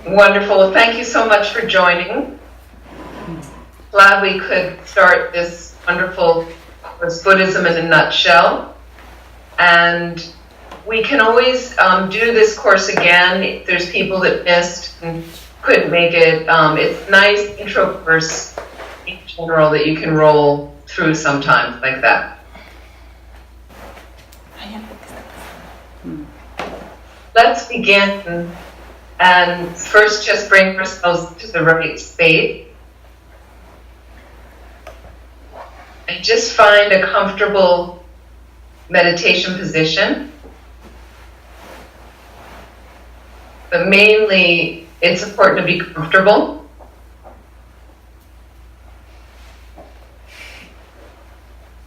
Wonderful. Well, thank you so much for joining. Glad we could start this wonderful course, Buddhism in a Nutshell. And we can always do this course again. If there's people that missed and couldn't make it. It's a nice intro course in general that you can roll through sometimes like that. Let's begin. And first, just bring ourselves to the right state. And just find a comfortable meditation position. But mainly, it's important to be comfortable.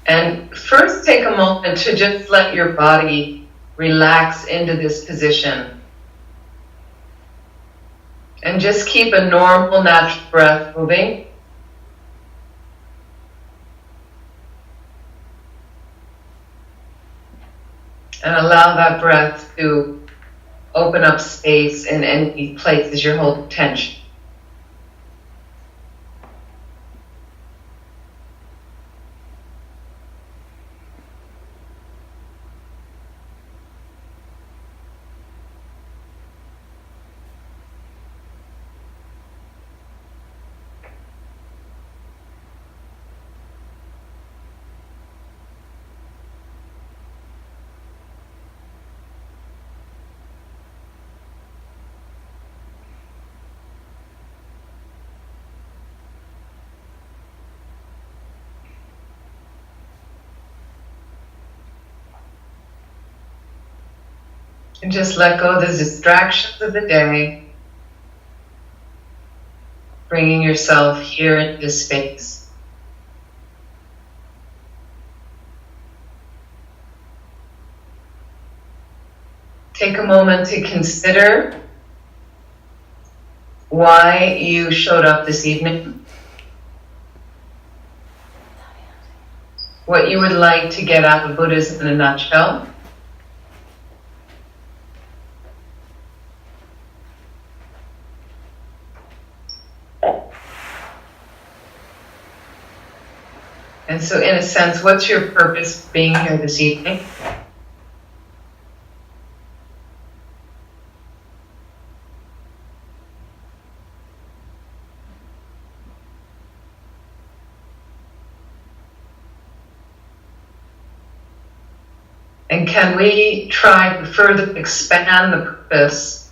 And first, take a moment to just let your body relax into this position. And just keep a normal, natural breath moving. And allow that breath to open up space in any places you're holding tension. And just let go of the distractions of the day, bringing yourself here into this space. Take a moment to consider why you showed up this evening, what you would like to get out of Buddhism in a nutshell. And so in a sense, what's your purpose for being here this evening? And can we try to further expand the purpose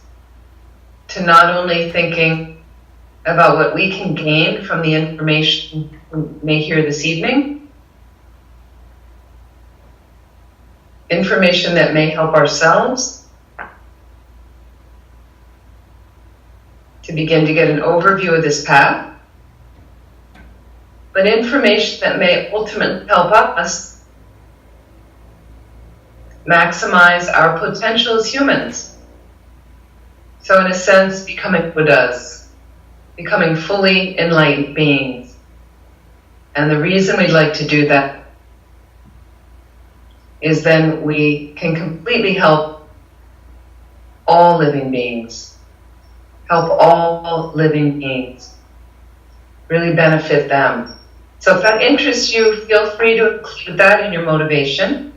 to not only thinking about what we can gain from the information we may hear this evening, information that may help ourselves to begin to get an overview of this path, but information that may ultimately help us maximize our potential as humans. So in a sense, becoming Buddhas, becoming fully enlightened beings. And the reason we'd like to do that is then we can completely help all living beings. Help all living beings. Really benefit them. So if that interests you, feel free to include that in your motivation.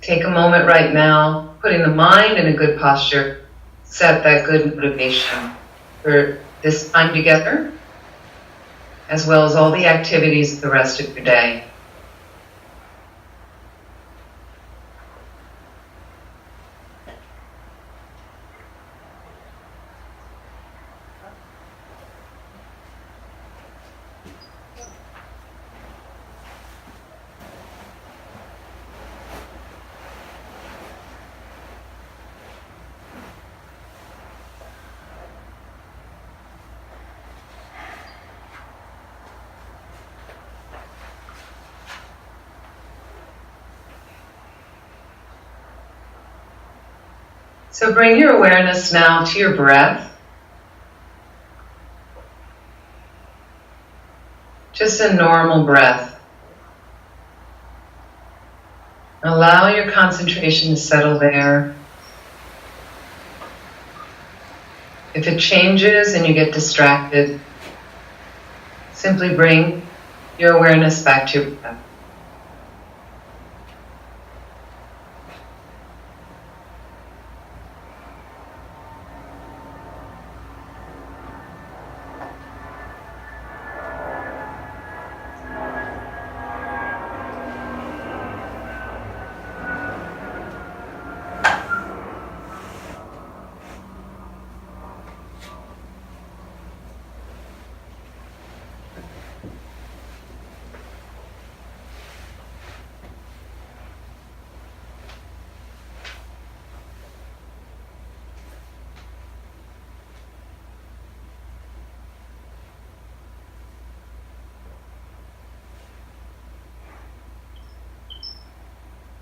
Take a moment right now, putting the mind in a good posture, set that good motivation for this time together, as well as all the activities the rest of your day. So bring your awareness now to your breath. Just a normal breath. Allow your concentration to settle there. If it changes and you get distracted, simply bring your awareness back to your breath.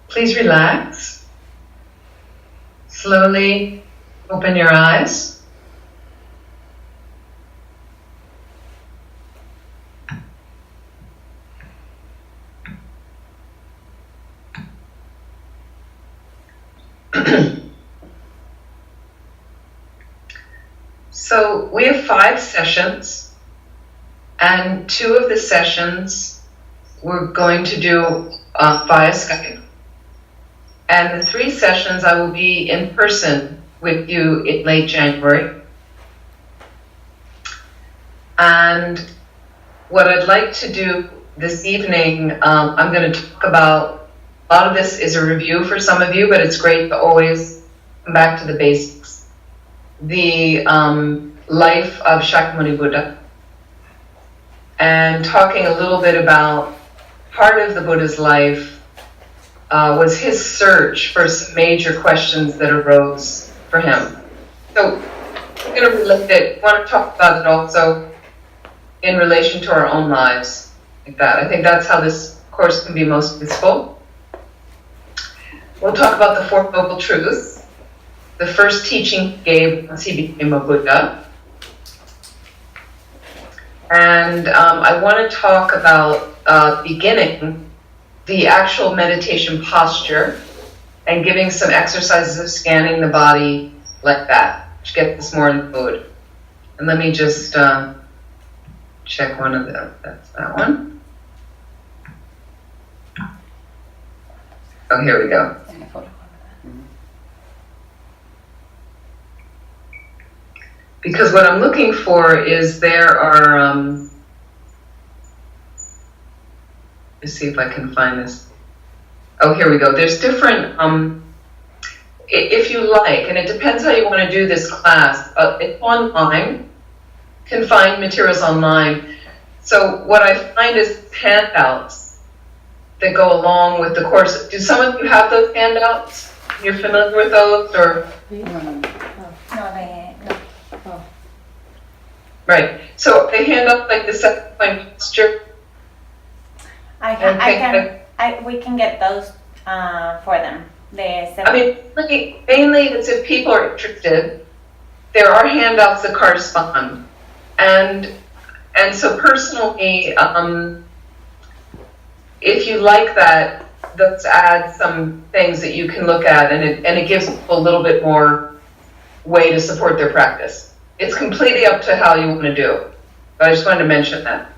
Please relax. Slowly open your eyes. So we have 5 sessions, and 2 of the sessions we're going to do via Skype. And the 3 sessions I will be in person with you in late January. And what I'd like to do this evening, I'm going to talk about, a lot of this is a review for some of you, but it's great to always come back to the basics. The life of Shakyamuni Buddha, and talking a little bit about part of the Buddha's life was his search for some major questions that arose for him. So we're going to relate it. We want to talk about it also in relation to our own lives, like that. I think that's how this course can be most useful. We'll talk about the 4 Noble Truths, the first teaching he gave once he became a Buddha. And I want to talk about beginning the actual meditation posture and giving some exercises of scanning the body like that, which gets us more in the mood. And let me just check one of them. That's that one. Oh, here we go. Because what I'm looking for is there are, let's see if I can find this. Oh, here we go. There's different, if you like, and it depends how you want to do this class. It's online. You can find materials online. So what I find is handouts that go along with the course. Do some of you have those handouts? You're familiar with those, or? No. Right. So they hand up like the 7-point posture. We can get those for them. Mainly it's if people are interested. There are handouts that correspond, and so personally, if you like that, let's add some things that you can look at, and it gives people a little bit more way to support their practice. It's completely up to how you want to do it, but I just wanted to mention that.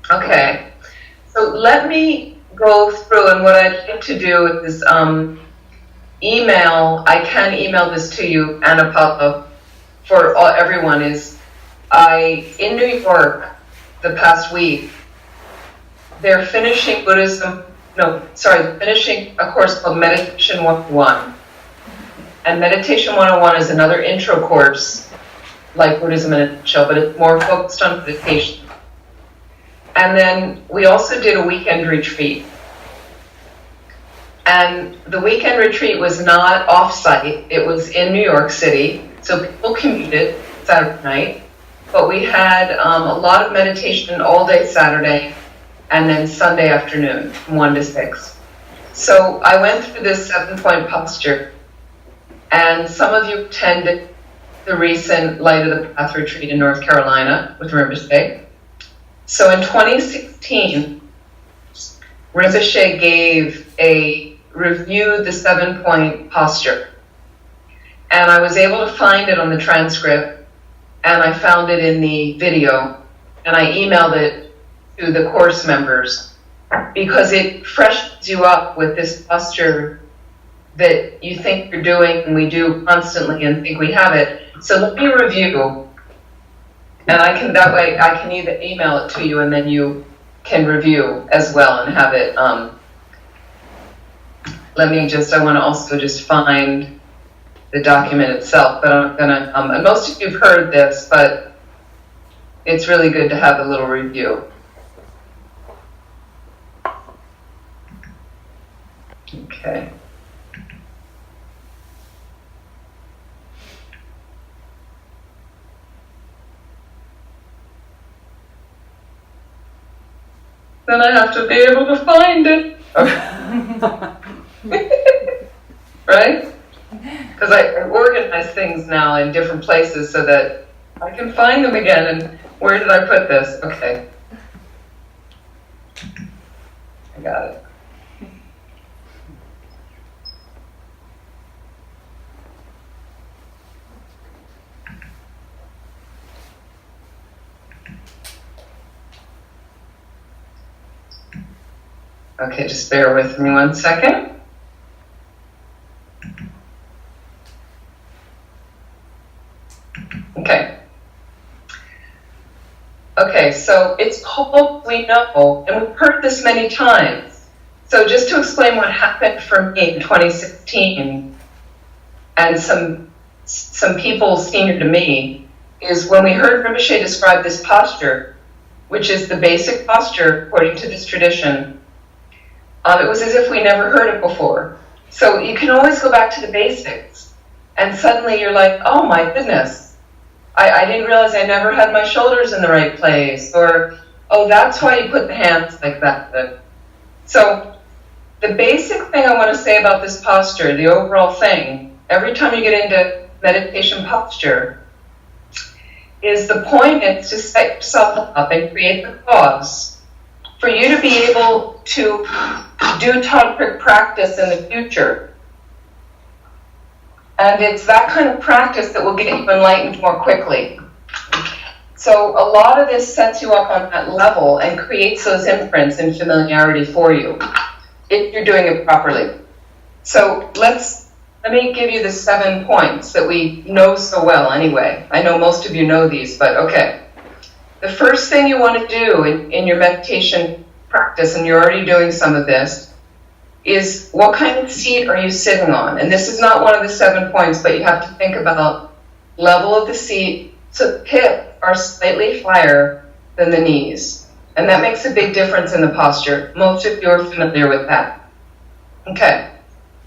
Okay, so let me go through, and what I'd like to do is email. I can email this to you, Anna Papa, for everyone. In New York the past week, they're finishing finishing a course called Meditation 101. And Meditation 101 is another intro course, like Buddhism in a nutshell, but it's more focused on meditation. And then we also did a weekend retreat. And the weekend retreat was not off-site, it was in New York City, so people commuted Saturday night, but we had a lot of meditation all day Saturday, and then Sunday afternoon, from 1 to 6. So I went through this 7-point posture, and some of you attended the recent Light of the Path retreat in North Carolina with Rinpoche. So in 2016, Rinpoche reviewed the 7-point posture. And I was able to find it on the transcript, and I found it in the video, and I emailed it to the course members because it freshens you up with this posture that you think you're doing and we do constantly and think we have it. So let me review, and that way I can either email it to you and then you can review as well and have it. I want to also just find the document itself, but I'm gonna, and most of you've heard this, but it's really good to have a little review. Okay. Then I have to be able to find it. Okay. Right? Because I organize things now in different places so that I can find them again. And where did I put this? Okay. I got it. Okay, just bear with me 1 second. Okay, so it's called We Know, and we've heard this many times. So just to explain what happened for me in 2016, and some people senior to me, is when we heard Rinpoche describe this posture, which is the basic posture according to this tradition, it was as if we never heard it before. So you can always go back to the basics, and suddenly you're like, oh my goodness, I didn't realize I never had my shoulders in the right place, or, oh, that's why you put the hands like that. So the basic thing I want to say about this posture, the overall thing, every time you get into meditation posture, is the point is to set yourself up and create the cause for you to be able to do tantric practice in the future. And it's that kind of practice that will get you enlightened more quickly. So a lot of this sets you up on that level and creates those imprints and familiarity for you, if you're doing it properly. So let me give you the 7 points that we know so well anyway. I know most of you know these, but okay. The first thing you want to do in your meditation practice, and you're already doing some of this, is what kind of seat are you sitting on? And this is not one of the 7 points, but you have to think about level of the seat. So the hips are slightly higher than the knees. And that makes a big difference in the posture. Most of you are familiar with that. Okay,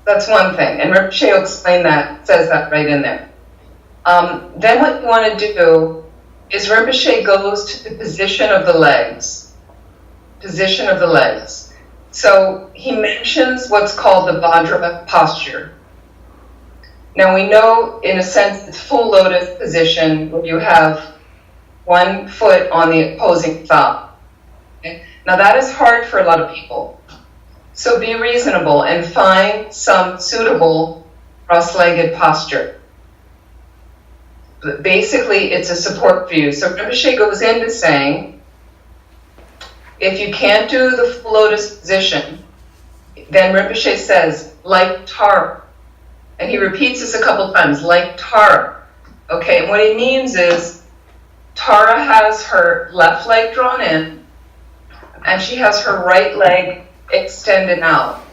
that's one thing. And Rinpoche will explain that, says that right in there. Then what you want to do is Rinpoche goes to the position of the legs. Position of the legs. So he mentions what's called the Vajra posture. Now we know, in a sense, it's full lotus position where you have one foot on the opposing thumb. Okay? Now that is hard for a lot of people. So be reasonable and find some suitable cross-legged posture. But basically, it's a support for you. So Rinpoche goes into saying, if you can't do the full lotus position, then Rinpoche says, like Tara. And he repeats this a couple times, like Tara. Okay, and what he means is, Tara has her left leg drawn in, and she has her right leg extended out.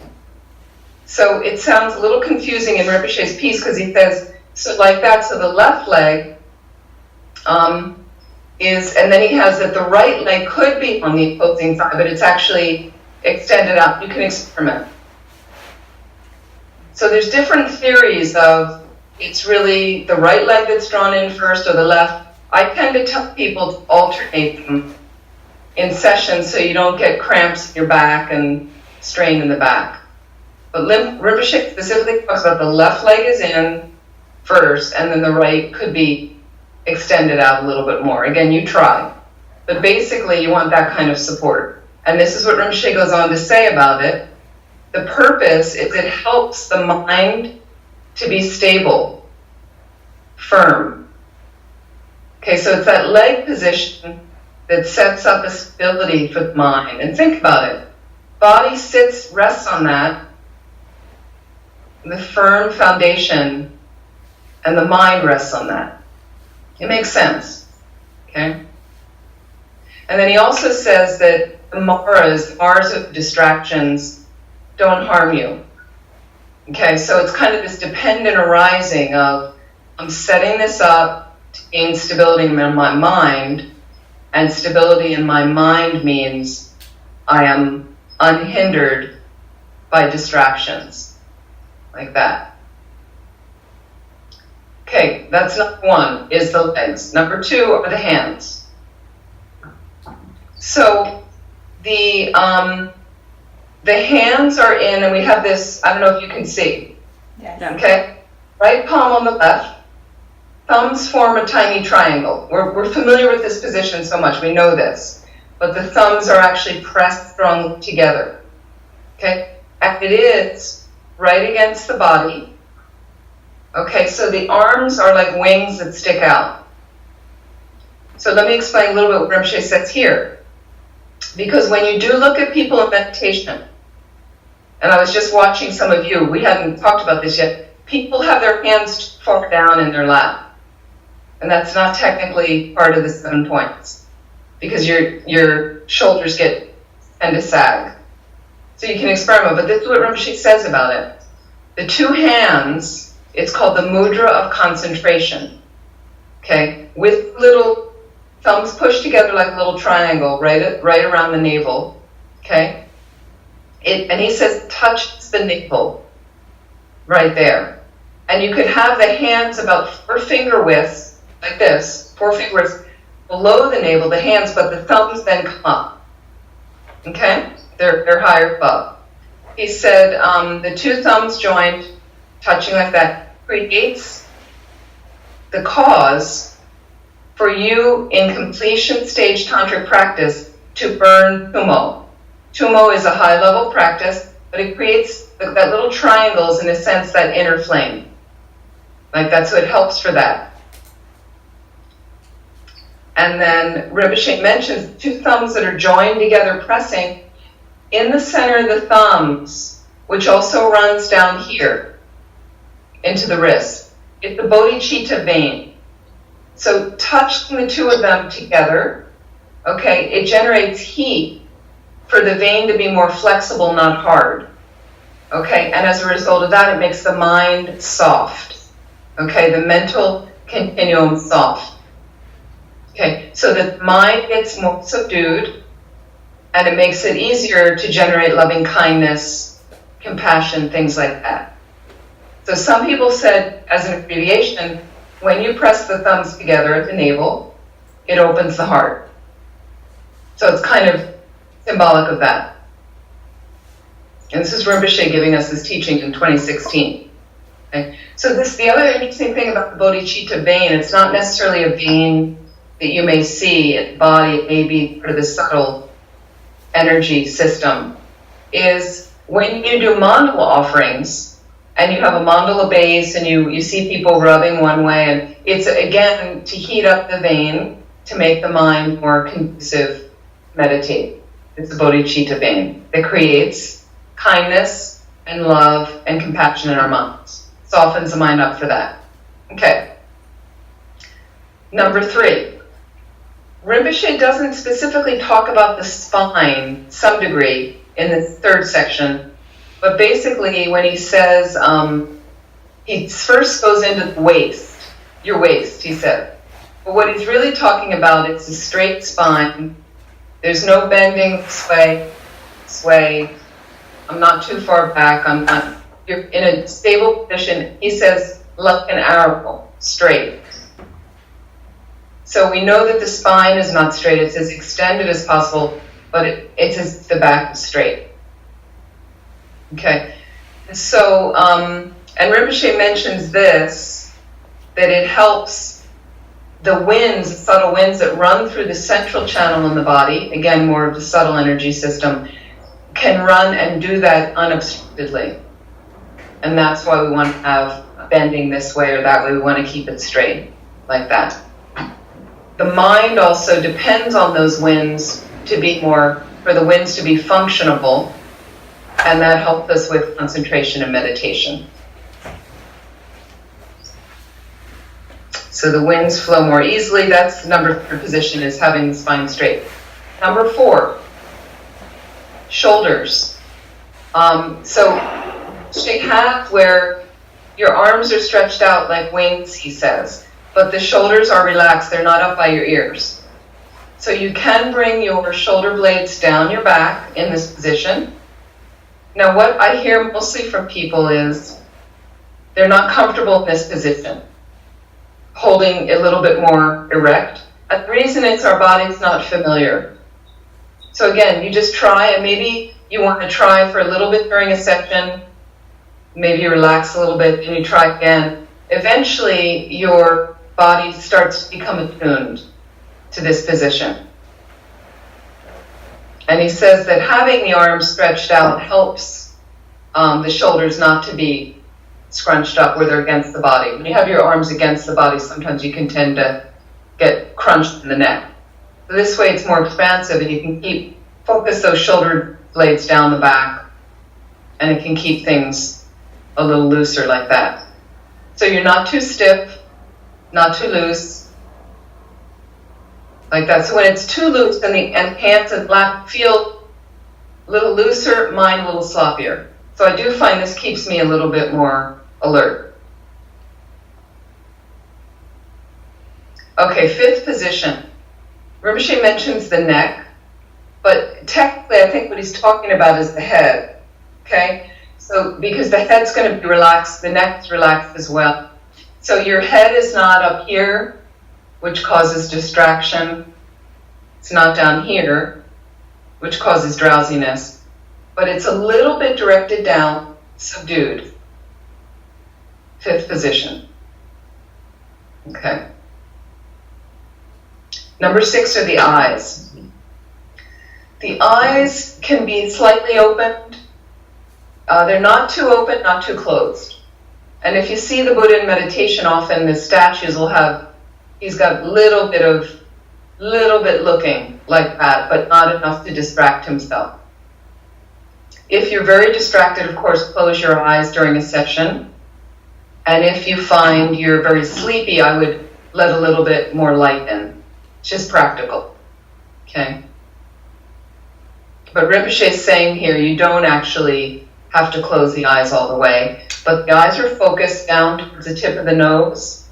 So it sounds a little confusing in Rinpoche's piece, because he says, so like that, so the left leg and then he has that the right leg could be on the opposing side, but it's actually extended out. You can experiment. So there's different theories of it's really the right leg that's drawn in first or the left. I tend to tell people to alternate them in sessions so you don't get cramps in your back and strain in the back. But Rinpoche specifically talks about the left leg is in first, and then the right could be extended out a little bit more. Again, you try. But basically, you want that kind of support. And this is what Rinpoche goes on to say about it. The purpose is it helps the mind to be stable, firm. Okay, so it's that leg position that sets up a stability for the mind. And think about it. Body rests on that, the firm foundation, and the mind rests on that. It makes sense. Okay? And then he also says that the Mars of distractions, don't harm you. Okay, so it's kind of this dependent arising of, I'm setting this up to gain stability in my mind, and stability in my mind means I am unhindered by distractions, like that. Okay, that's number one, is the legs. Number two are the hands. So the hands are in, and we have this, I don't know if you can see. Yes. Okay? Right palm on the left. Thumbs form a tiny triangle. We're familiar with this position so much, we know this. But the thumbs are actually pressed strongly together. Okay? And it is right against the body. Okay, so the arms are like wings that stick out. So let me explain a little bit what Rinpoche says here. Because when you do look at people in meditation, and I was just watching some of you, we hadn't talked about this yet, people have their hands far down in their lap. And that's not technically part of the 7 points, because your shoulders tend to sag. So you can experiment, but this is what Rinpoche says about it. The two hands, it's called the mudra of concentration. Okay, with little thumbs pushed together like a little triangle right around the navel. Okay, and he says touches the navel right there. And you could have the hands about 4 finger widths, like this, 4 finger widths below the navel, the hands, but the thumbs then come up. Okay? They're higher above. He said the 2 thumbs joined, touching like that, creates the cause for you in completion stage tantric practice to burn tumo. Tumo is a high level practice, but it creates that little triangles, in a sense, that inner flame. Like that, so it helps for that. And then Rinpoche mentions 2 thumbs that are joined together, pressing in the center of the thumbs, which also runs down here into the wrist. It's the bodhicitta vein. So touching the 2 of them together, okay, it generates heat for the vein to be more flexible, not hard. Okay, and as a result of that, it makes the mind soft. Okay, the mental continuum soft. Okay, so the mind gets more subdued, and it makes it easier to generate loving kindness, compassion, things like that. So some people said, as an abbreviation, when you press the thumbs together at the navel, it opens the heart. So it's kind of symbolic of that. And this is Rinpoche giving us this teaching in 2016. Okay? So the other interesting thing about the bodhicitta vein, it's not necessarily a vein that you may see in the body, it may be part of the subtle energy system, is when you do mandala offerings, and you have a mandala base, and you see people rubbing one way, and it's, again, to heat up the vein, to make the mind more conducive, meditate. It's the bodhicitta vein that creates kindness and love and compassion in our minds. Softens the mind up for that. Okay. Number 3. Rinpoche doesn't specifically talk about the spine, some degree, in the 3rd section, but basically when he says, he first goes into the waist, your waist, he said. But what he's really talking about is a straight spine. There's no bending sway. I'm not too far back. You're in a stable position. He says, like an arrow, straight. So we know that the spine is not straight. It's as extended as possible, but it's as the back is straight. Okay. So, and Rinpoche mentions this, that it helps the winds, the subtle winds that run through the central channel in the body, again, more of the subtle energy system, can run and do that unobstructedly. And that's why we want to have bending this way or that way. We want to keep it straight, like that. the mind also depends on those winds to be more, for the winds to be functionable, and that helps us with concentration and meditation. So the winds flow more easily. That's the number 3 position, is having the spine straight. Number 4, shoulders. So shake hands where your arms are stretched out like wings, he says, but the shoulders are relaxed. They're not up by your ears. So you can bring your shoulder blades down your back in this position. Now what I hear mostly from people is they're not comfortable in this position, holding a little bit more erect. And the reason is our body's not familiar. So again, you just try, and maybe you want to try for a little bit during a session, maybe you relax a little bit, and you try again. Eventually, your body starts to become attuned to this position. And he says that having the arms stretched out helps the shoulders not to be scrunched up where they're against the body. When you have your arms against the body, sometimes you can tend to get crunched in the neck. So this way it's more expansive, and you can focus those shoulder blades down the back, and it can keep things a little looser like that. So you're not too stiff, not too loose, like that. So when it's too loose, then the hands and lap feel a little looser, mine a little sloppier. So I do find this keeps me a little bit more alert. Okay, 5th position. Rinpoche mentions the neck, but technically I think what he's talking about is the head. Okay? So because the head's going to be relaxed, the neck's relaxed as well. So your head is not up here, which causes distraction. It's not down here, which causes drowsiness. But it's a little bit directed down, subdued. 5th position. Okay. Number 6 are the eyes. The eyes can be slightly opened. They're not too open, not too closed. And if you see the Buddha in meditation, often the statues will have, he's got little bit looking like that, but not enough to distract himself. If you're very distracted, of course, close your eyes during a session. And if you find you're very sleepy, I would let a little bit more light in. It's just practical. Okay? But Rinpoche is saying here, you don't actually have to close the eyes all the way, but the eyes are focused down towards the tip of the nose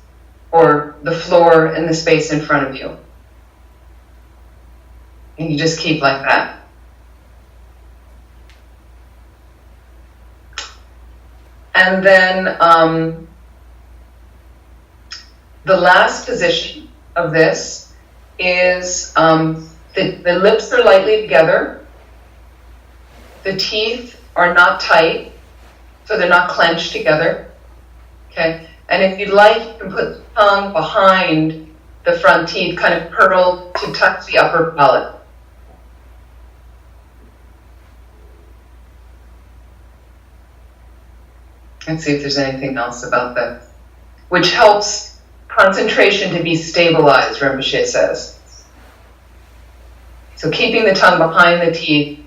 or the floor and the space in front of you. And you just keep like that. And then the last position of this is the lips are lightly together. The teeth are not tight, so they're not clenched together. Okay? And if you'd like, you can put the tongue behind the front teeth, kind of curled to touch the upper palate. Let's see if there's anything else about that. Which helps concentration to be stabilized, Rinpoche says. So keeping the tongue behind the teeth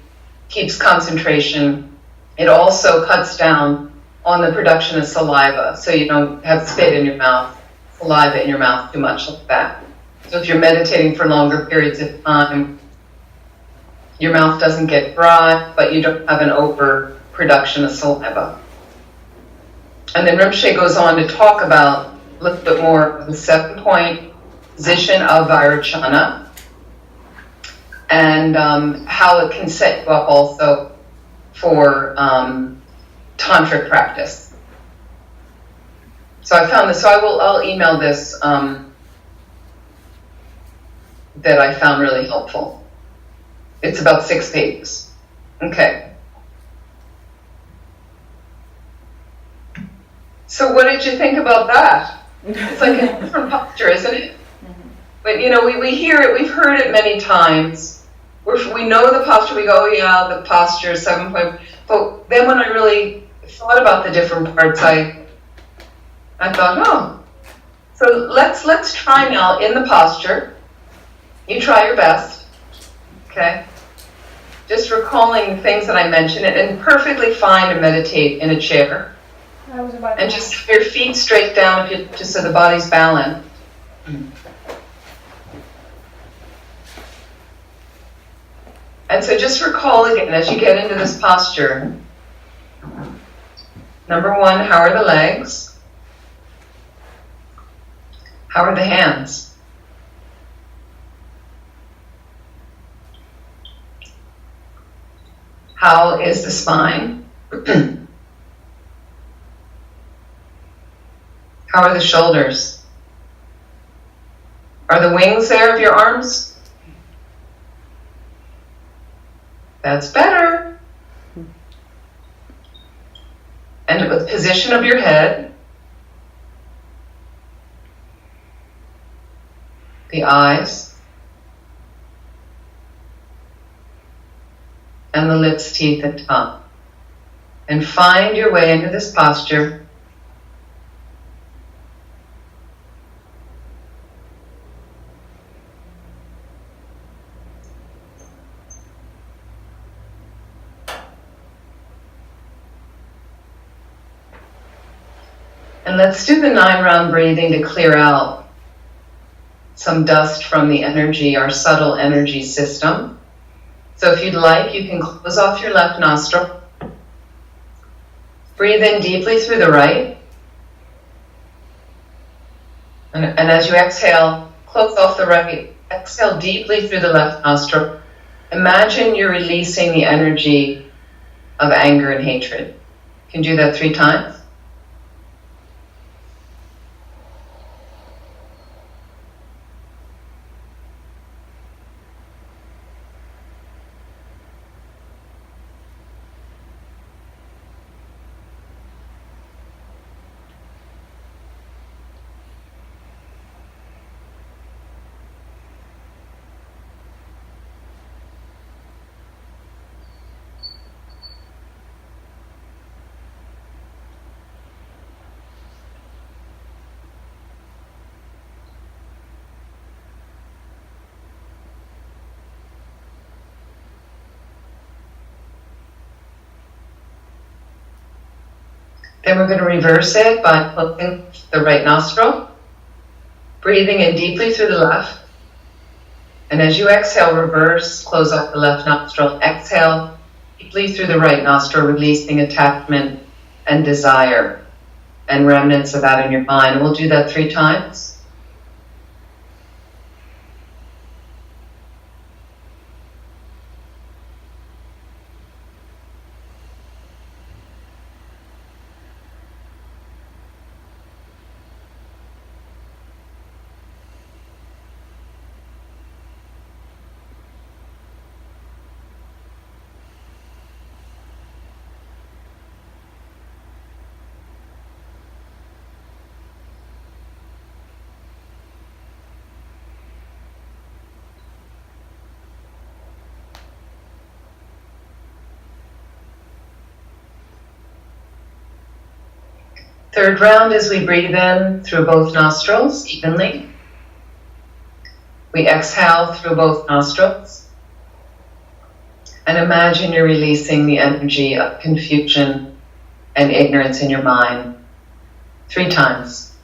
keeps concentration. It also cuts down on the production of saliva, so you don't have spit in your mouth, saliva in your mouth too much like that. So if you're meditating for longer periods of time, your mouth doesn't get dry, but you don't have an overproduction of saliva. And then Rinpoche goes on to talk about a little bit more of the 7-point position of Vairocana and how it can set you up also for tantric practice. So I found this, so I'll email this that I found really helpful. It's about 6 pages. Okay. So what did you think about that? It's like a different posture, isn't it? Mm-hmm. But you know, we hear it, we've heard it many times. We know the posture, we go, oh yeah, the posture, 7-point. But then when I really thought about the different parts, I thought, oh. So let's try now in the posture. You try your best, okay? Just recalling the things that I mentioned, and perfectly fine to meditate in a chair. And just have your feet straight down, just so the body's balanced. And so just recall again, as you get into this posture, number one, how are the legs? How are the hands? How is the spine? How are the shoulders? Are the wings there of your arms? That's better. And the position of your head, the eyes, and the lips, teeth, and tongue. And find your way into this posture. And let's do the 9-round breathing to clear out some dust from the energy, our subtle energy system. So if you'd like, you can close off your left nostril. Breathe in deeply through the right. And as you exhale, close off the right. Exhale deeply through the left nostril. Imagine you're releasing the energy of anger and hatred. You can do that 3 times. Then we're going to reverse it by closing the right nostril, breathing in deeply through the left. And as you exhale, reverse, close off the left nostril. Exhale deeply through the right nostril, releasing attachment and desire and remnants of that in your mind. We'll do that 3 times. Third round is we breathe in through both nostrils evenly. We exhale through both nostrils. And imagine you're releasing the energy of confusion and ignorance in your mind 3 times.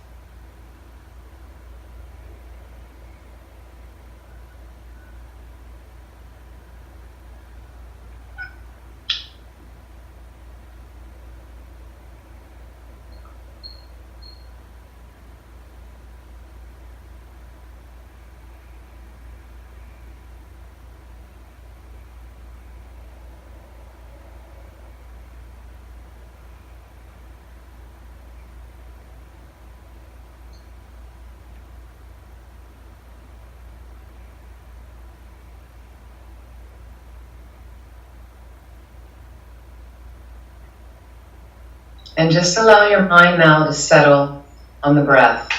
And just allow your mind now to settle on the breath.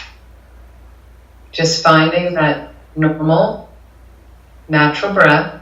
Just finding that normal, natural breath.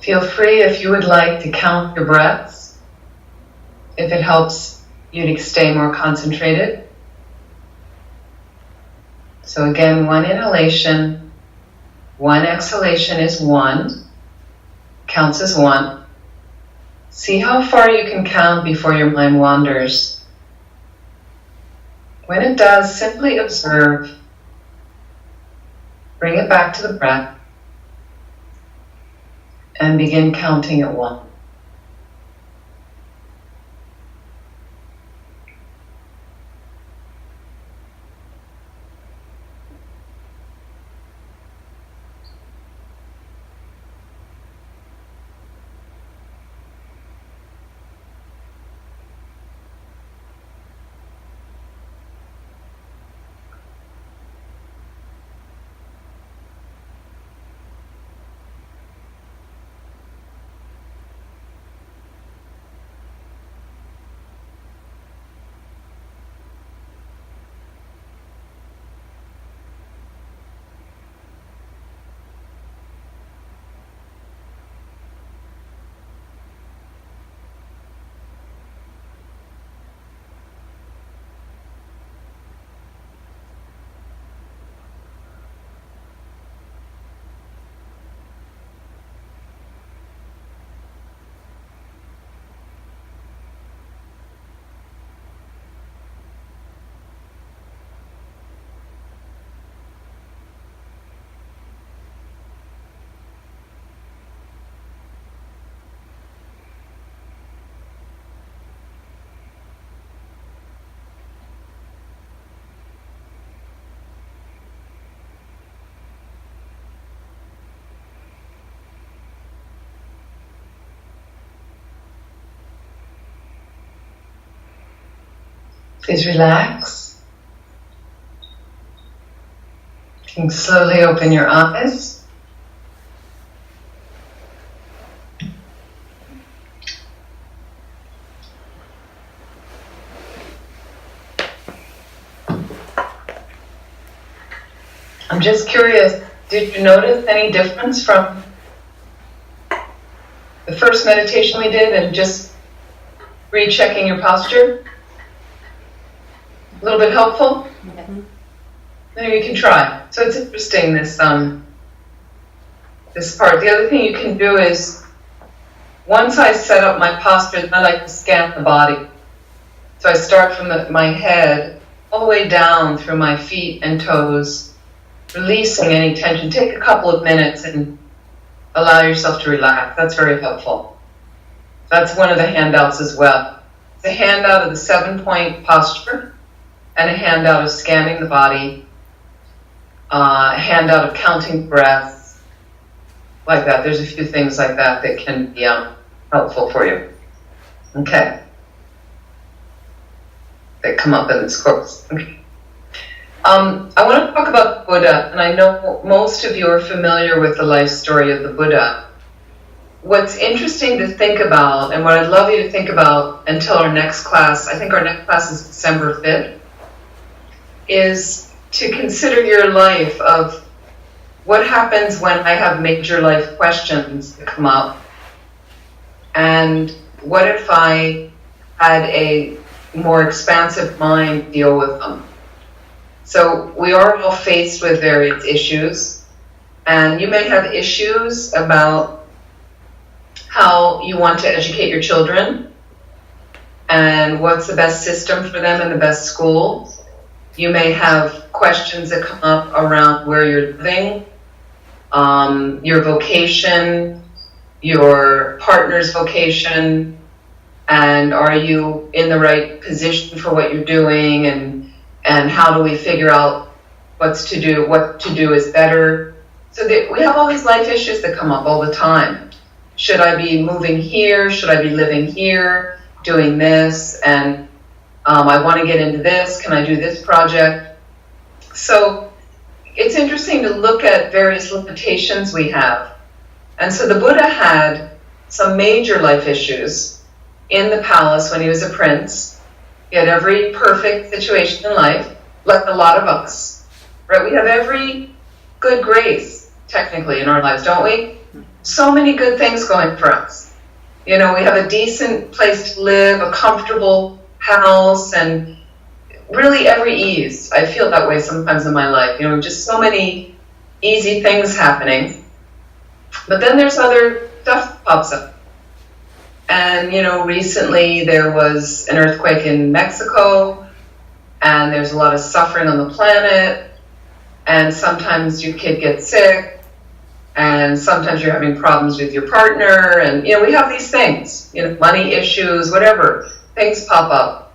Feel free, if you would like, to count your breaths, if it helps you to stay more concentrated. So again, one inhalation, one exhalation is 1, counts as 1. See how far you can count before your mind wanders. When it does, simply observe. Bring it back to the breath and begin counting at 1. Please relax. You can slowly open your eyes. I'm just curious, did you notice any difference from the first meditation we did and just rechecking your posture? A little bit helpful? Mm-hmm. Maybe you can try. So it's interesting, this this part. The other thing you can do is, once I set up my posture, I like to scan the body. So I start from my head all the way down through my feet and toes, releasing any tension. Take a couple of minutes and allow yourself to relax. That's very helpful. That's one of the handouts as well. It's a handout of the 7-point posture, and a handout of scanning the body, a handout of counting breaths, like that. There's a few things like that that can be helpful for you. Okay. That come up in this course. Okay. I want to talk about the Buddha, and I know most of you are familiar with the life story of the Buddha. What's interesting to think about, and what I'd love you to think about until our next class, I think our next class is December 5th, is to consider your life of what happens when I have major life questions that come up, and what if I had a more expansive mind deal with them. So we are all faced with various issues, and you may have issues about how you want to educate your children and what's the best system for them in the best school. You may have questions that come up around where you're living, your vocation, your partner's vocation, and are you in the right position for what you're doing, and how do we figure out what to do is better. So that we have all these life issues that come up all the time. Should I be moving here? Should I be living here, doing this? And I want to get into this. Can I do this project? So it's interesting to look at various limitations we have. And so the Buddha had some major life issues in the palace when he was a prince. He had every perfect situation in life, like a lot of us. Right? We have every good grace, technically, in our lives, don't we? so many good things going for us. We have a decent place to live, a comfortable house, and really every ease. I feel that way sometimes in my life. Just so many easy things happening. But then there's other stuff that pops up. And, recently there was an earthquake in Mexico, and there's a lot of suffering on the planet, and sometimes your kid gets sick, and sometimes you're having problems with your partner, and, we have these things, money issues, whatever, things pop up.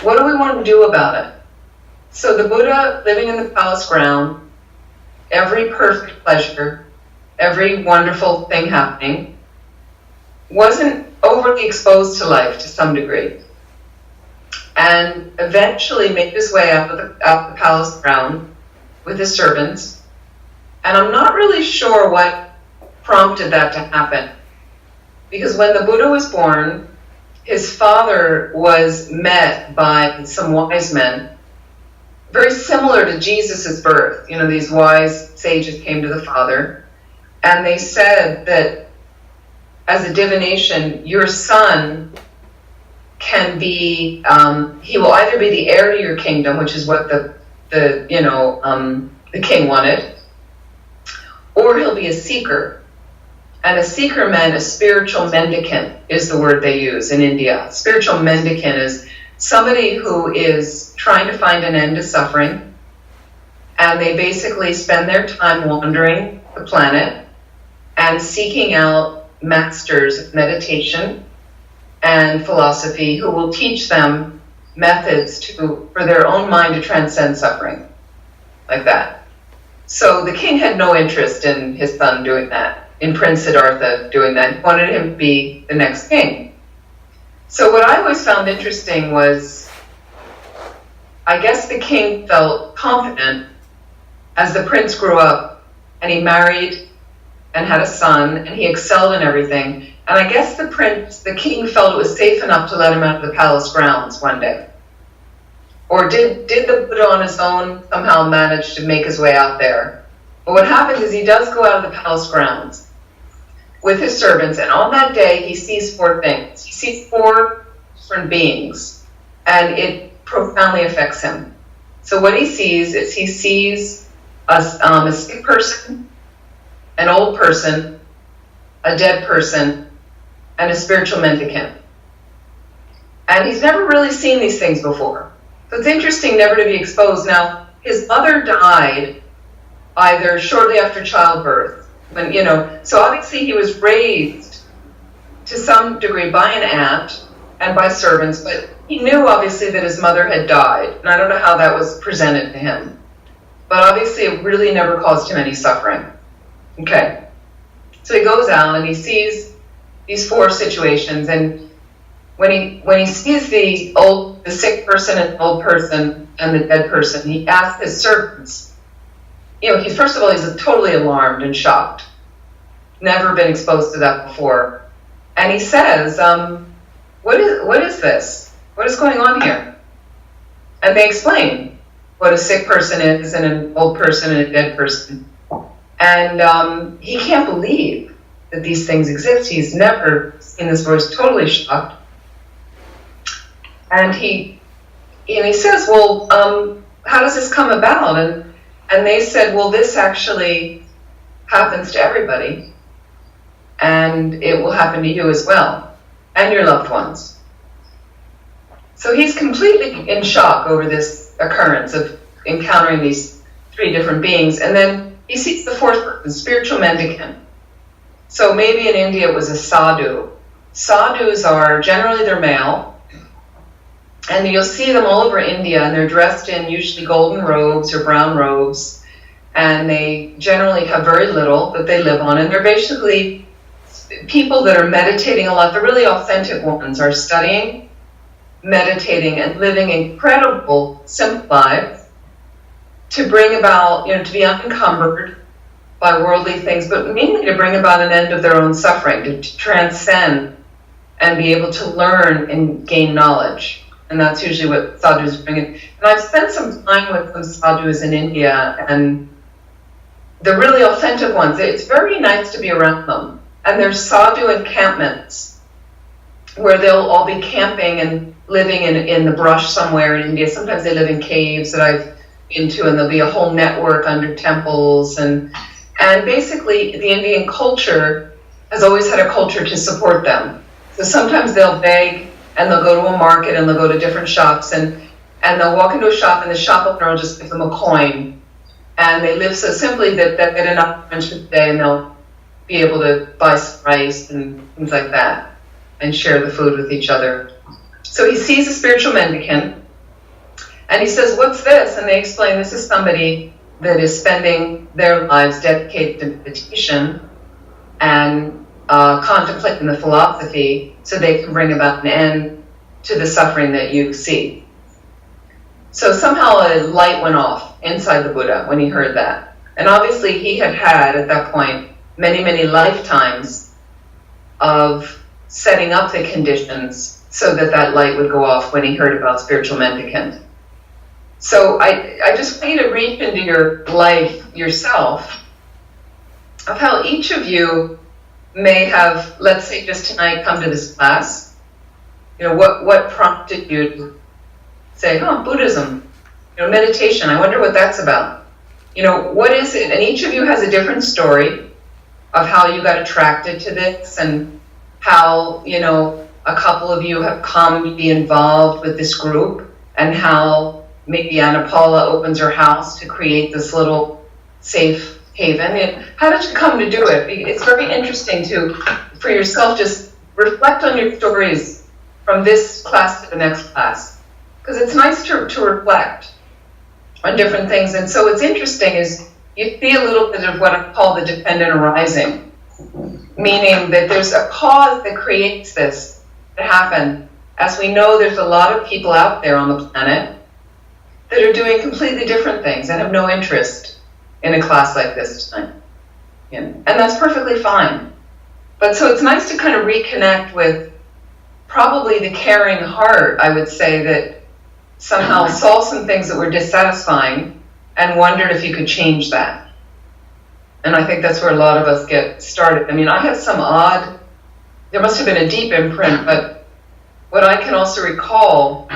What do we want to do about it? So the Buddha, living in the palace ground, every perfect pleasure, every wonderful thing happening, wasn't overly exposed to life to some degree, and eventually made his way out the palace ground with his servants. And I'm not really sure what prompted that to happen, because when the Buddha was born, his father was met by some wise men, very similar to Jesus' birth. These wise sages came to the father, and they said that as a divination, your son can be, he will either be the heir to your kingdom, which is what the king wanted, or he'll be a seeker. And a seeker meant a spiritual mendicant is the word they use in India. Spiritual mendicant is somebody who is trying to find an end to suffering, and they basically spend their time wandering the planet and seeking out masters of meditation and philosophy who will teach them methods for their own mind to transcend suffering, like that. So the king had no interest in his son doing that, in Prince Siddhartha doing that. He wanted him to be the next king. So what I always found interesting was, I guess the king felt confident as the prince grew up, and he married and had a son, and he excelled in everything. And I guess the king felt it was safe enough to let him out of the palace grounds one day. Or did the Buddha on his own somehow manage to make his way out there? But what happens is he does go out of the palace grounds with his servants, and on that day he sees four things. He sees four different beings, and it profoundly affects him. So what he sees is a sick person, an old person, a dead person, and a spiritual mendicant. And he's never really seen these things before. So it's interesting never to be exposed. Now, his mother died either shortly after childbirth, so obviously he was raised to some degree by an aunt and by servants, but he knew obviously that his mother had died, and I don't know how that was presented to him. But obviously it really never caused him any suffering. Okay, so he goes out and he sees these four situations, and when he sees the sick person and the old person and the dead person, he asks his servants. He's totally alarmed and shocked. Never been exposed to that before, and he says, "What is this? What is going on here?" And they explain what a sick person is, and an old person and a dead person. And he can't believe that these things exist. He's never seen this before. He's totally shocked. And he says, well, how does this come about? And they said, well, this actually happens to everybody, and it will happen to you as well, and your loved ones. So he's completely in shock over this occurrence of encountering these three different beings, and then he sees the fourth person, spiritual mendicant. So maybe in India it was a sadhu. Sadhus are, generally they're male, and you'll see them all over India, and they're dressed in usually golden robes or brown robes, and they generally have very little that they live on, and they're basically people that are meditating a lot. The really authentic ones are studying, meditating, and living incredible, simple lives to bring about, to be unencumbered by worldly things, but mainly to bring about an end of their own suffering, to transcend and be able to learn and gain knowledge. And that's usually what sadhus bring in. And I've spent some time with some sadhus in India, and the really authentic ones, it's very nice to be around them. And there's sadhu encampments where they'll all be camping and living in the brush somewhere in India. Sometimes they live in caves that I've been to, and there'll be a whole network under temples. And basically, the Indian culture has always had a culture to support them. So sometimes they'll beg, and they'll go to a market, and they'll go to different shops, and they'll walk into a shop, and the shop owner will just give them a coin. And they live so simply that they get enough lunch for the day, and they'll be able to buy some rice and things like that, and share the food with each other. So he sees a spiritual mendicant, and he says, "What's this?" And they explain, this is somebody that is spending their lives dedicated to meditation and contemplating the philosophy so they can bring about an end to the suffering that you see. So somehow a light went off inside the Buddha when he heard that. And obviously he had at that point, many, many lifetimes of setting up the conditions so that light would go off when he heard about spiritual mendicant. So I just want you to reach into your life yourself of how each of you may have, let's say just tonight, come to this class. What prompted you to say, Buddhism, meditation, I wonder what that's about. What is it? And each of you has a different story of how you got attracted to this, and how, a couple of you have come to be involved with this group, and how maybe Annapala opens her house to create this little safe haven. How did you come to do it? It's very interesting for yourself, just reflect on your stories from this class to the next class. Because it's nice to reflect on different things. And so what's interesting is you see a little bit of what I call the dependent arising, meaning that there's a cause that creates this to happen. As we know, there's a lot of people out there on the planet that are doing completely different things and have no interest in a class like this tonight. And that's perfectly fine. But so it's nice to kind of reconnect with probably the caring heart, I would say, that somehow saw some things that were dissatisfying and wondered if you could change that. And I think that's where a lot of us get started. I mean, I have some there must have been a deep imprint, but what I can also recall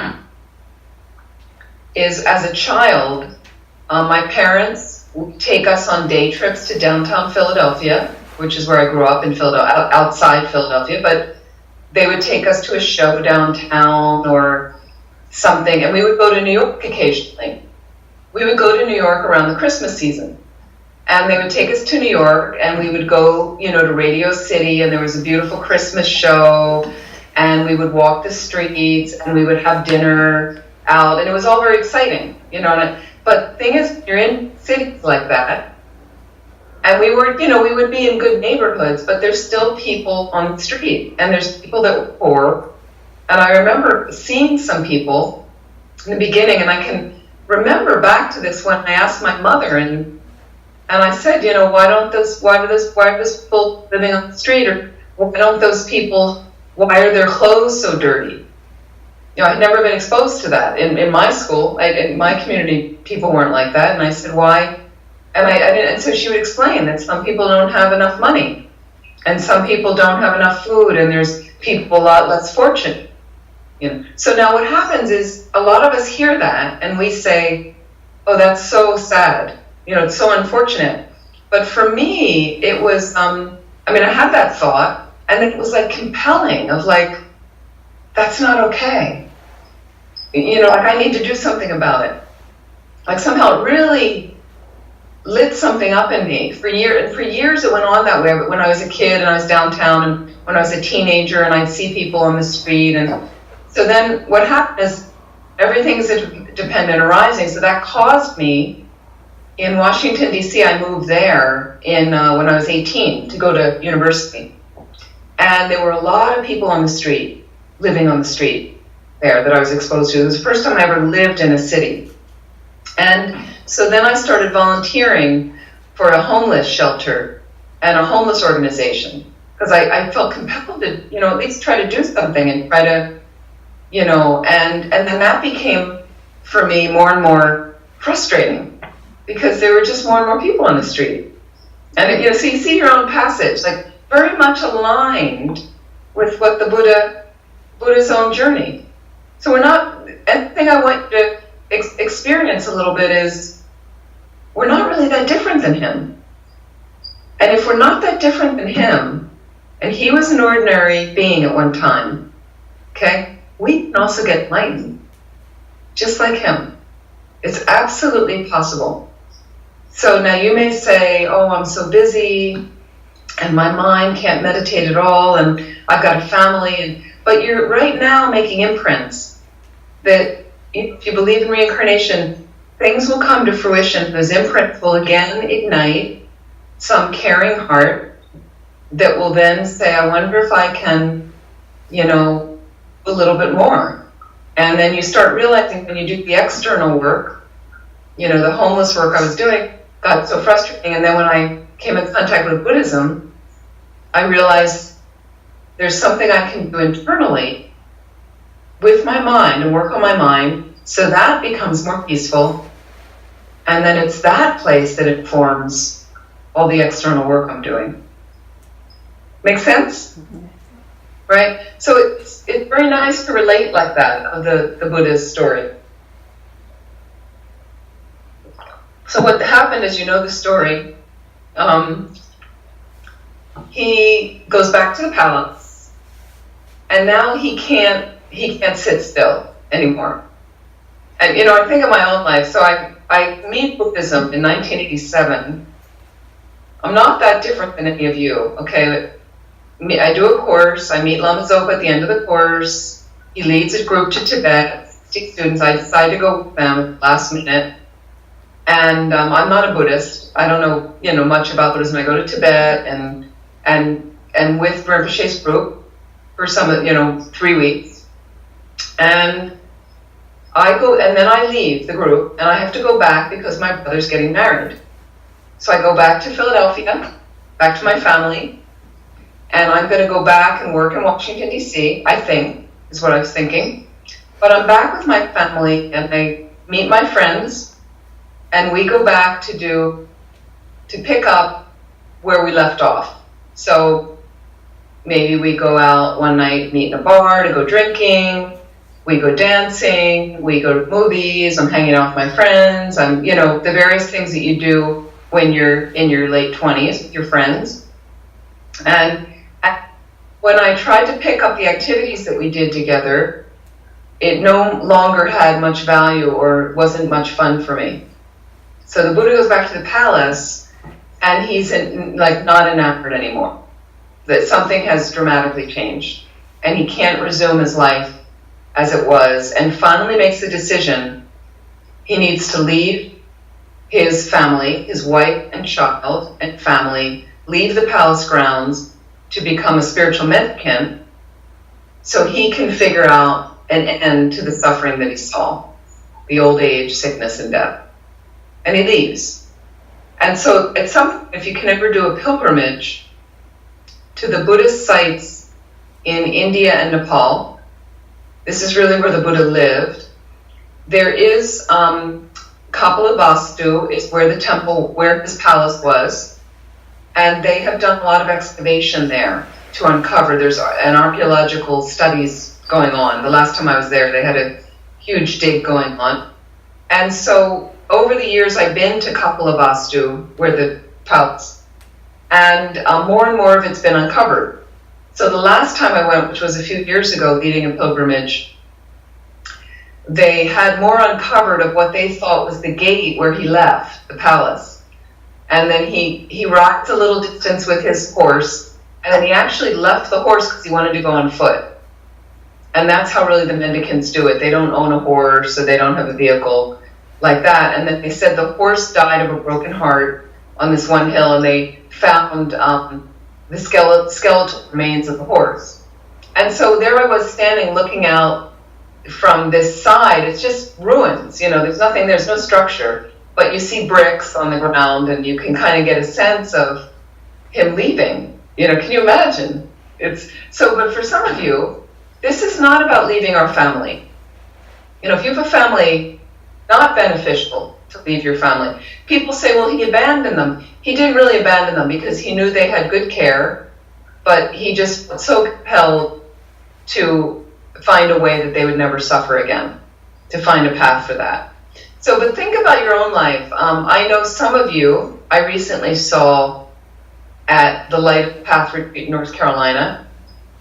is as a child, my parents would take us on day trips to downtown Philadelphia, which is where I grew up in Philadelphia, outside Philadelphia, but they would take us to a show downtown or something, and we would go to New York occasionally. We would go to New York around the Christmas season, and they would take us to New York, and we would go, to Radio City, and there was a beautiful Christmas show, and we would walk the streets, and we would have dinner out, and it was all very exciting, but the thing is, you're in cities like that, and we would be in good neighborhoods, but there's still people on the street, and there's people that were poor. And I remember seeing some people in the beginning, and I can remember back to this when I asked my mother, and I said, why are those people living on the street, or why are their clothes so dirty? I'd never been exposed to that in my school, in my community. People weren't like that, and I said, why? And so she would explain that some people don't have enough money, and some people don't have enough food, and there's people a lot less fortunate. So now what happens is a lot of us hear that, and we say, oh, that's so sad. It's so unfortunate. But for me, it was, I had that thought, and it was like compelling of like, that's not okay. I need to do something about it. Like somehow it really lit something up in me. For years it went on that way. But when I was a kid and I was downtown, and when I was a teenager and I'd see people on the street, and so then what happened is everything's a dependent arising. So that caused me in Washington, D.C., I moved there when I was 18 to go to university. And there were a lot of people on the street, living on the street there that I was exposed to. It was the first time I ever lived in a city. And so then I started volunteering for a homeless shelter and a homeless organization, because I felt compelled to, at least try to do something and try to, and then that became, for me, more and more frustrating, because there were just more and more people on the street. And you know, so you see your own passage, like very much aligned with what the Buddha's own journey. So we're not, and the thing I want you to experience a little bit is we're not really that different than him. And if we're not that different than him, and he was an ordinary being at one time, okay, we can also get enlightened, just like him. It's absolutely possible. So now you may say, oh, I'm so busy, and my mind can't meditate at all, and I've got a family, but you're right now making imprints that if you believe in reincarnation, things will come to fruition. Those imprints will again ignite some caring heart that will then say, I wonder if I can, you know, a little bit more. And then you start realizing when you do the external work, you know, the homeless work I was doing got so frustrating. And then when I came in contact with Buddhism, I realized there's something I can do internally with my mind and work on my mind so that becomes more peaceful. And then it's that place that informs all the external work I'm doing. Make sense? Mm-hmm. Right? So it's very nice to relate like that of the Buddha's story. So what happened is, you know the story. He goes back to the palace, and now he can't sit still anymore. And you know, I think of my own life. So I meet Buddhism in 1987. I'm not that different than any of you, okay? I do a course, I meet Lama Zopa at the end of the course. He leads a group to Tibet, 60 students. I decide to go with them at the last minute. And I'm not a Buddhist. I don't know, you know, much about Buddhism. I go to Tibet and with Rinpoche's group for some, you know, 3 weeks. And I go, and then I leave the group, and I have to go back because my brother's getting married. So I go back to Philadelphia, back to my family, and I'm going to go back and work in Washington, D.C., I think, is what I was thinking. But I'm back with my family, and I meet my friends, and we go back to pick up where we left off. So maybe we go out one night, meet in a bar to go drinking, we go dancing, we go to movies, I'm hanging out with my friends, I'm, you know, the various things that you do when you're in your late 20s with your friends. And when I tried to pick up the activities that we did together, it no longer had much value or wasn't much fun for me. So the Buddha goes back to the palace, and he's not enamored anymore. That something has dramatically changed, and he can't resume his life as it was, and finally makes the decision he needs to leave his family, his wife and child and family, leave the palace grounds to become a spiritual mendicant so he can figure out an end to the suffering that he saw, the old age, sickness, and death. And he leaves. And so at some point, if you can ever do a pilgrimage to the Buddhist sites in India and Nepal, this is really where the Buddha lived. There is Kapilavastu is where the temple, where his palace was, and they have done a lot of excavation there to uncover. There's an archaeological studies going on. The last time I was there, they had a huge dig going on. And so over the years, I've been to Kapilavastu, where the palace, and more of it's been uncovered. So the last time I went, which was a few years ago, leading a pilgrimage, they had more uncovered of what they thought was the gate where he left the palace. And then he rocked a little distance with his horse, and then he actually left the horse because he wanted to go on foot. And that's how really the mendicants do it. They don't own a horse, so they don't have a vehicle like that. And then they said the horse died of a broken heart on this one hill, and they found the skeletal remains of the horse. And so there I was standing looking out from this side. It's just ruins, you know, there's nothing, there's no structure, but you see bricks on the ground, and you can kind of get a sense of him leaving. You know, can you imagine? But for some of you, this is not about leaving our family. You know, if you have a family, not beneficial to leave your family. People say, well, he abandoned them. he didn't really abandon them because he knew they had good care, but he just was so compelled to find a way that they would never suffer again, to find a path for that. So, but think about your own life. I know some of you I recently saw at the Light Path Retreat in North Carolina,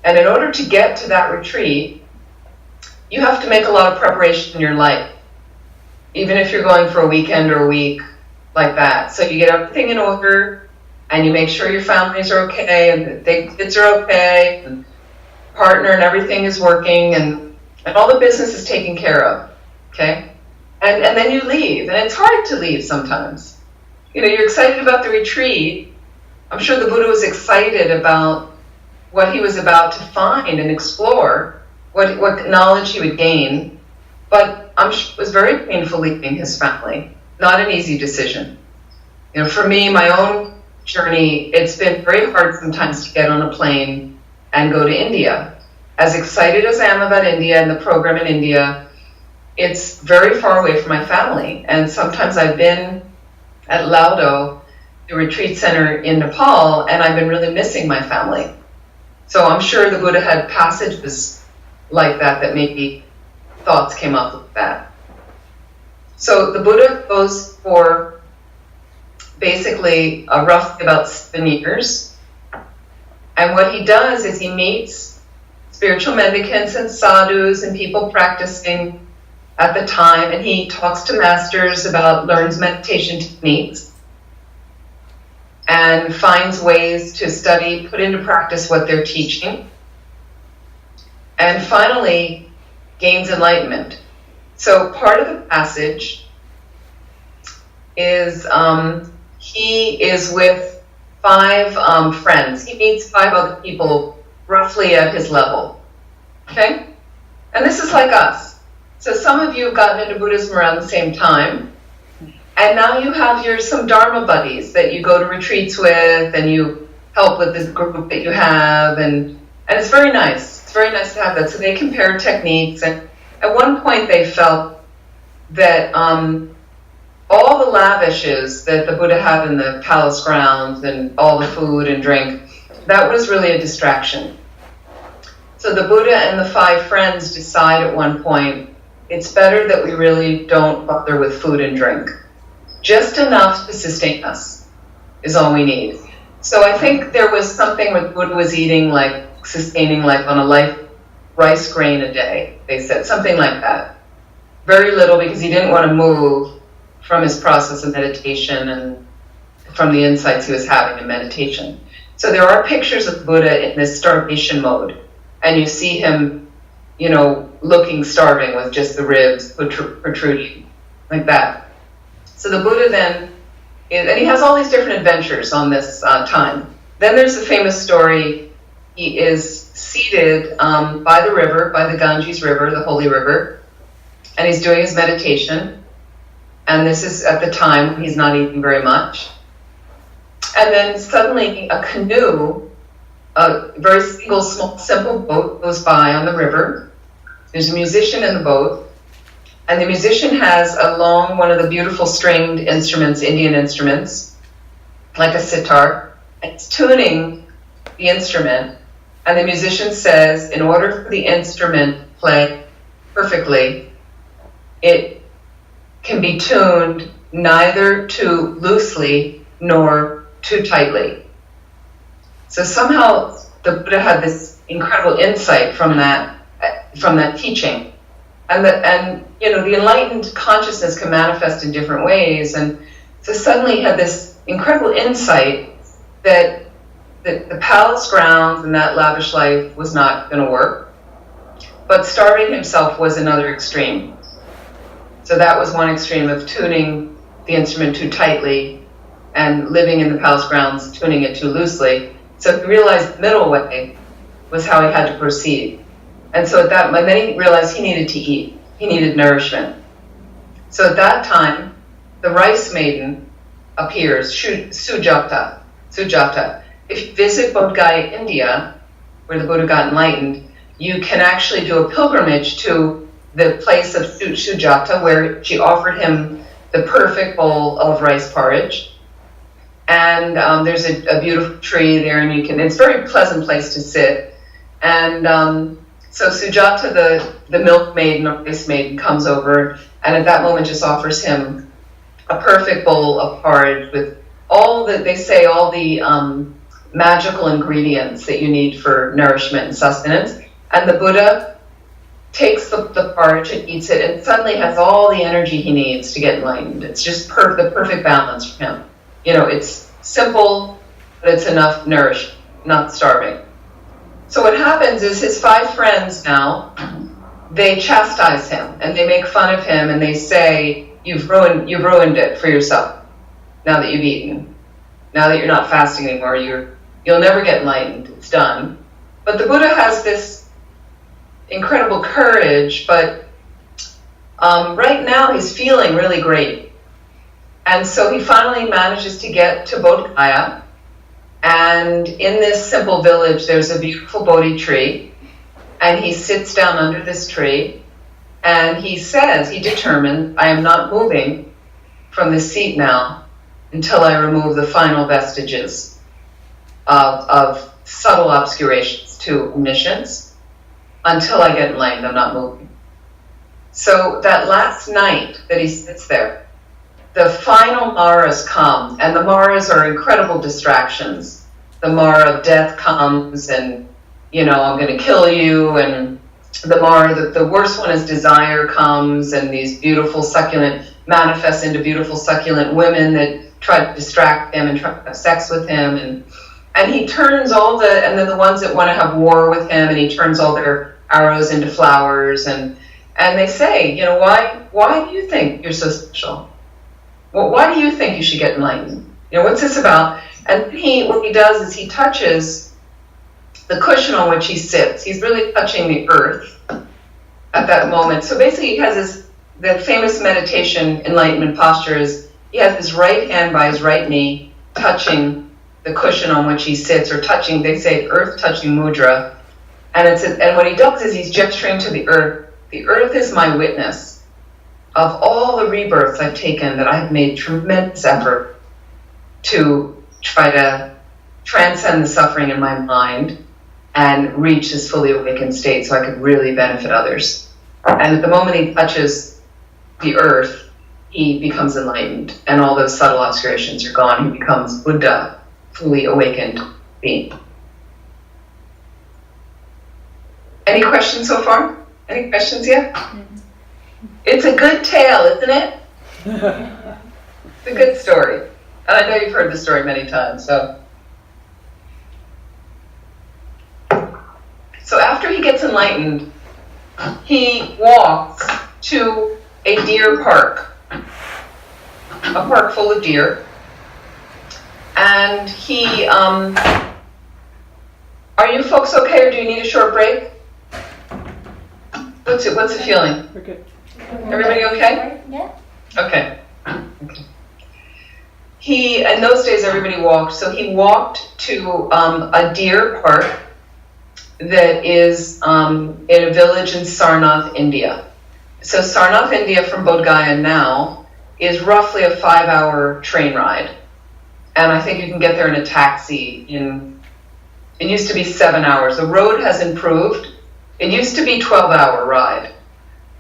and in order to get to that retreat, you have to make a lot of preparation in your life, even if you're going for a weekend or a week like that. So you get everything in order, and you make sure your families are okay, and the kids are okay, and partner and everything is working, and all the business is taken care of, okay? And then you leave, and it's hard to leave sometimes. You know, you're excited about the retreat. I'm sure the Buddha was excited about what he was about to find and explore, what knowledge he would gain, but I'm sure it was very painful leaving his family. Not an easy decision. You know, for me, my own journey, it's been very hard sometimes to get on a plane and go to India. As excited as I am about India and the program in India, it's very far away from my family. And sometimes I've been at Laudo, the retreat center in Nepal, and I've been really missing my family. So I'm sure the Buddha had passages like that maybe thoughts came up with that. So the Buddha goes for basically roughly about 7 years. And what he does is he meets spiritual mendicants and sadhus and people practicing at the time, and he talks to masters learns meditation techniques, and finds ways to study, put into practice what they're teaching, and finally gains enlightenment. So part of the passage is he is with 5 friends. He meets 5 other people roughly at his level. Okay? And this is like us. So some of you have gotten into Buddhism around the same time, and now you have some Dharma buddies that you go to retreats with, and you help with this group that you have, and it's very nice. It's very nice to have that. So they compare techniques, and at one point they felt that all the lavishes that the Buddha had in the palace grounds and all the food and drink, that was really a distraction. So the Buddha and the 5 friends decide at one point, it's better that we really don't bother with food and drink. Just enough to sustain us is all we need. So I think there was something where the Buddha was eating, like sustaining like on a life rice grain a day, they said, something like that. Very little, because he didn't want to move from his process of meditation and from the insights he was having in meditation. So there are pictures of Buddha in this starvation mode, and you see him, you know, looking starving with just the ribs protruding, like that. So the Buddha then, and he has all these different adventures on this time. Then there's the famous story, he is seated by the river, by the Ganges River, the holy river, and he's doing his meditation. And this is at the time when he's not eating very much. And then suddenly a canoe, a very single, small, simple boat goes by on the river. There's a musician in the boat, and the musician has one of the beautiful stringed instruments, Indian instruments, like a sitar, and it's tuning the instrument. And the musician says, in order for the instrument to play perfectly, it can be tuned neither too loosely nor too tightly. So somehow the Buddha had this incredible insight from that teaching. And you know, the enlightened consciousness can manifest in different ways. And so suddenly he had this incredible insight that the palace grounds and that lavish life was not going to work. But starving himself was another extreme. So that was one extreme of tuning the instrument too tightly and living in the palace grounds, tuning it too loosely. So he realized the middle way was how he had to proceed. And so then he realized he needed to eat. He needed nourishment. So at that time, the rice maiden appears, Sujata. If you visit Bodh Gaya, India, where the Buddha got enlightened, you can actually do a pilgrimage to the place of Sujata, where she offered him the perfect bowl of rice porridge. And there's a beautiful tree there, and it's a very pleasant place to sit. And so Sujata, the milkmaiden or rice maiden, comes over, and at that moment just offers him a perfect bowl of porridge with all the magical ingredients that you need for nourishment and sustenance. And the Buddha takes the porridge and eats it, and suddenly has all the energy he needs to get enlightened. It's just the perfect balance for him. It's simple, but it's enough nourishment, not starving. So what happens is his 5 friends now, they chastise him, and they make fun of him, and they say, you've ruined it for yourself now that you've eaten. Now that you're not fasting anymore, you'll never get enlightened. It's done. But the Buddha has this incredible courage, but right now he's feeling really great. And so he finally manages to get to Bodh Gaya, and in this simple village there's a beautiful Bodhi tree, and he sits down under this tree, and he says, he determined, I am not moving from this seat now until I remove the final vestiges of subtle obscurations to omniscience. Until I get enlightened, I'm not moving. So that last night that he sits there, the final Maras come, and the Maras are incredible distractions. The Mara of death comes, and, I'm going to kill you, and the Mara, the worst one is desire comes, and these beautiful succulent, manifests into beautiful succulent women that try to distract him and try to have sex with him, and he turns and then the ones that want to have war with him, and he turns all their arrows into flowers, and they say, why do you think you're so special? Well, why do you think you should get enlightened? What's this about? And what he does is he touches the cushion on which he sits. He's really touching the earth at that moment. So basically he has the famous meditation enlightenment posture is he has his right hand by his right knee touching the cushion on which he sits, or touching, they say, earth touching mudra. And what he does is he's gesturing to the earth. The earth is my witness of all the rebirths I've taken, that I have made tremendous effort to try to transcend the suffering in my mind and reach this fully awakened state so I could really benefit others. And at the moment he touches the earth, he becomes enlightened, and all those subtle obscurations are gone. He becomes Buddha, fully awakened being. Any questions so far? Any questions yet? It's a good tale, isn't it? It's a good story. And I know you've heard the story many times, so. So after he gets enlightened, he walks to a deer park, a park full of deer, and he, are you folks okay, or do you need a short break? What's the feeling? We're good. Everybody okay? Yeah. Okay. In those days everybody walked, so he walked to a deer park that is in a village in Sarnath, India. So Sarnath, India from Bodh Gaya now is roughly a 5-hour train ride. And I think you can get there in a taxi it used to be 7 hours. The road has improved. It used to be 12-hour ride.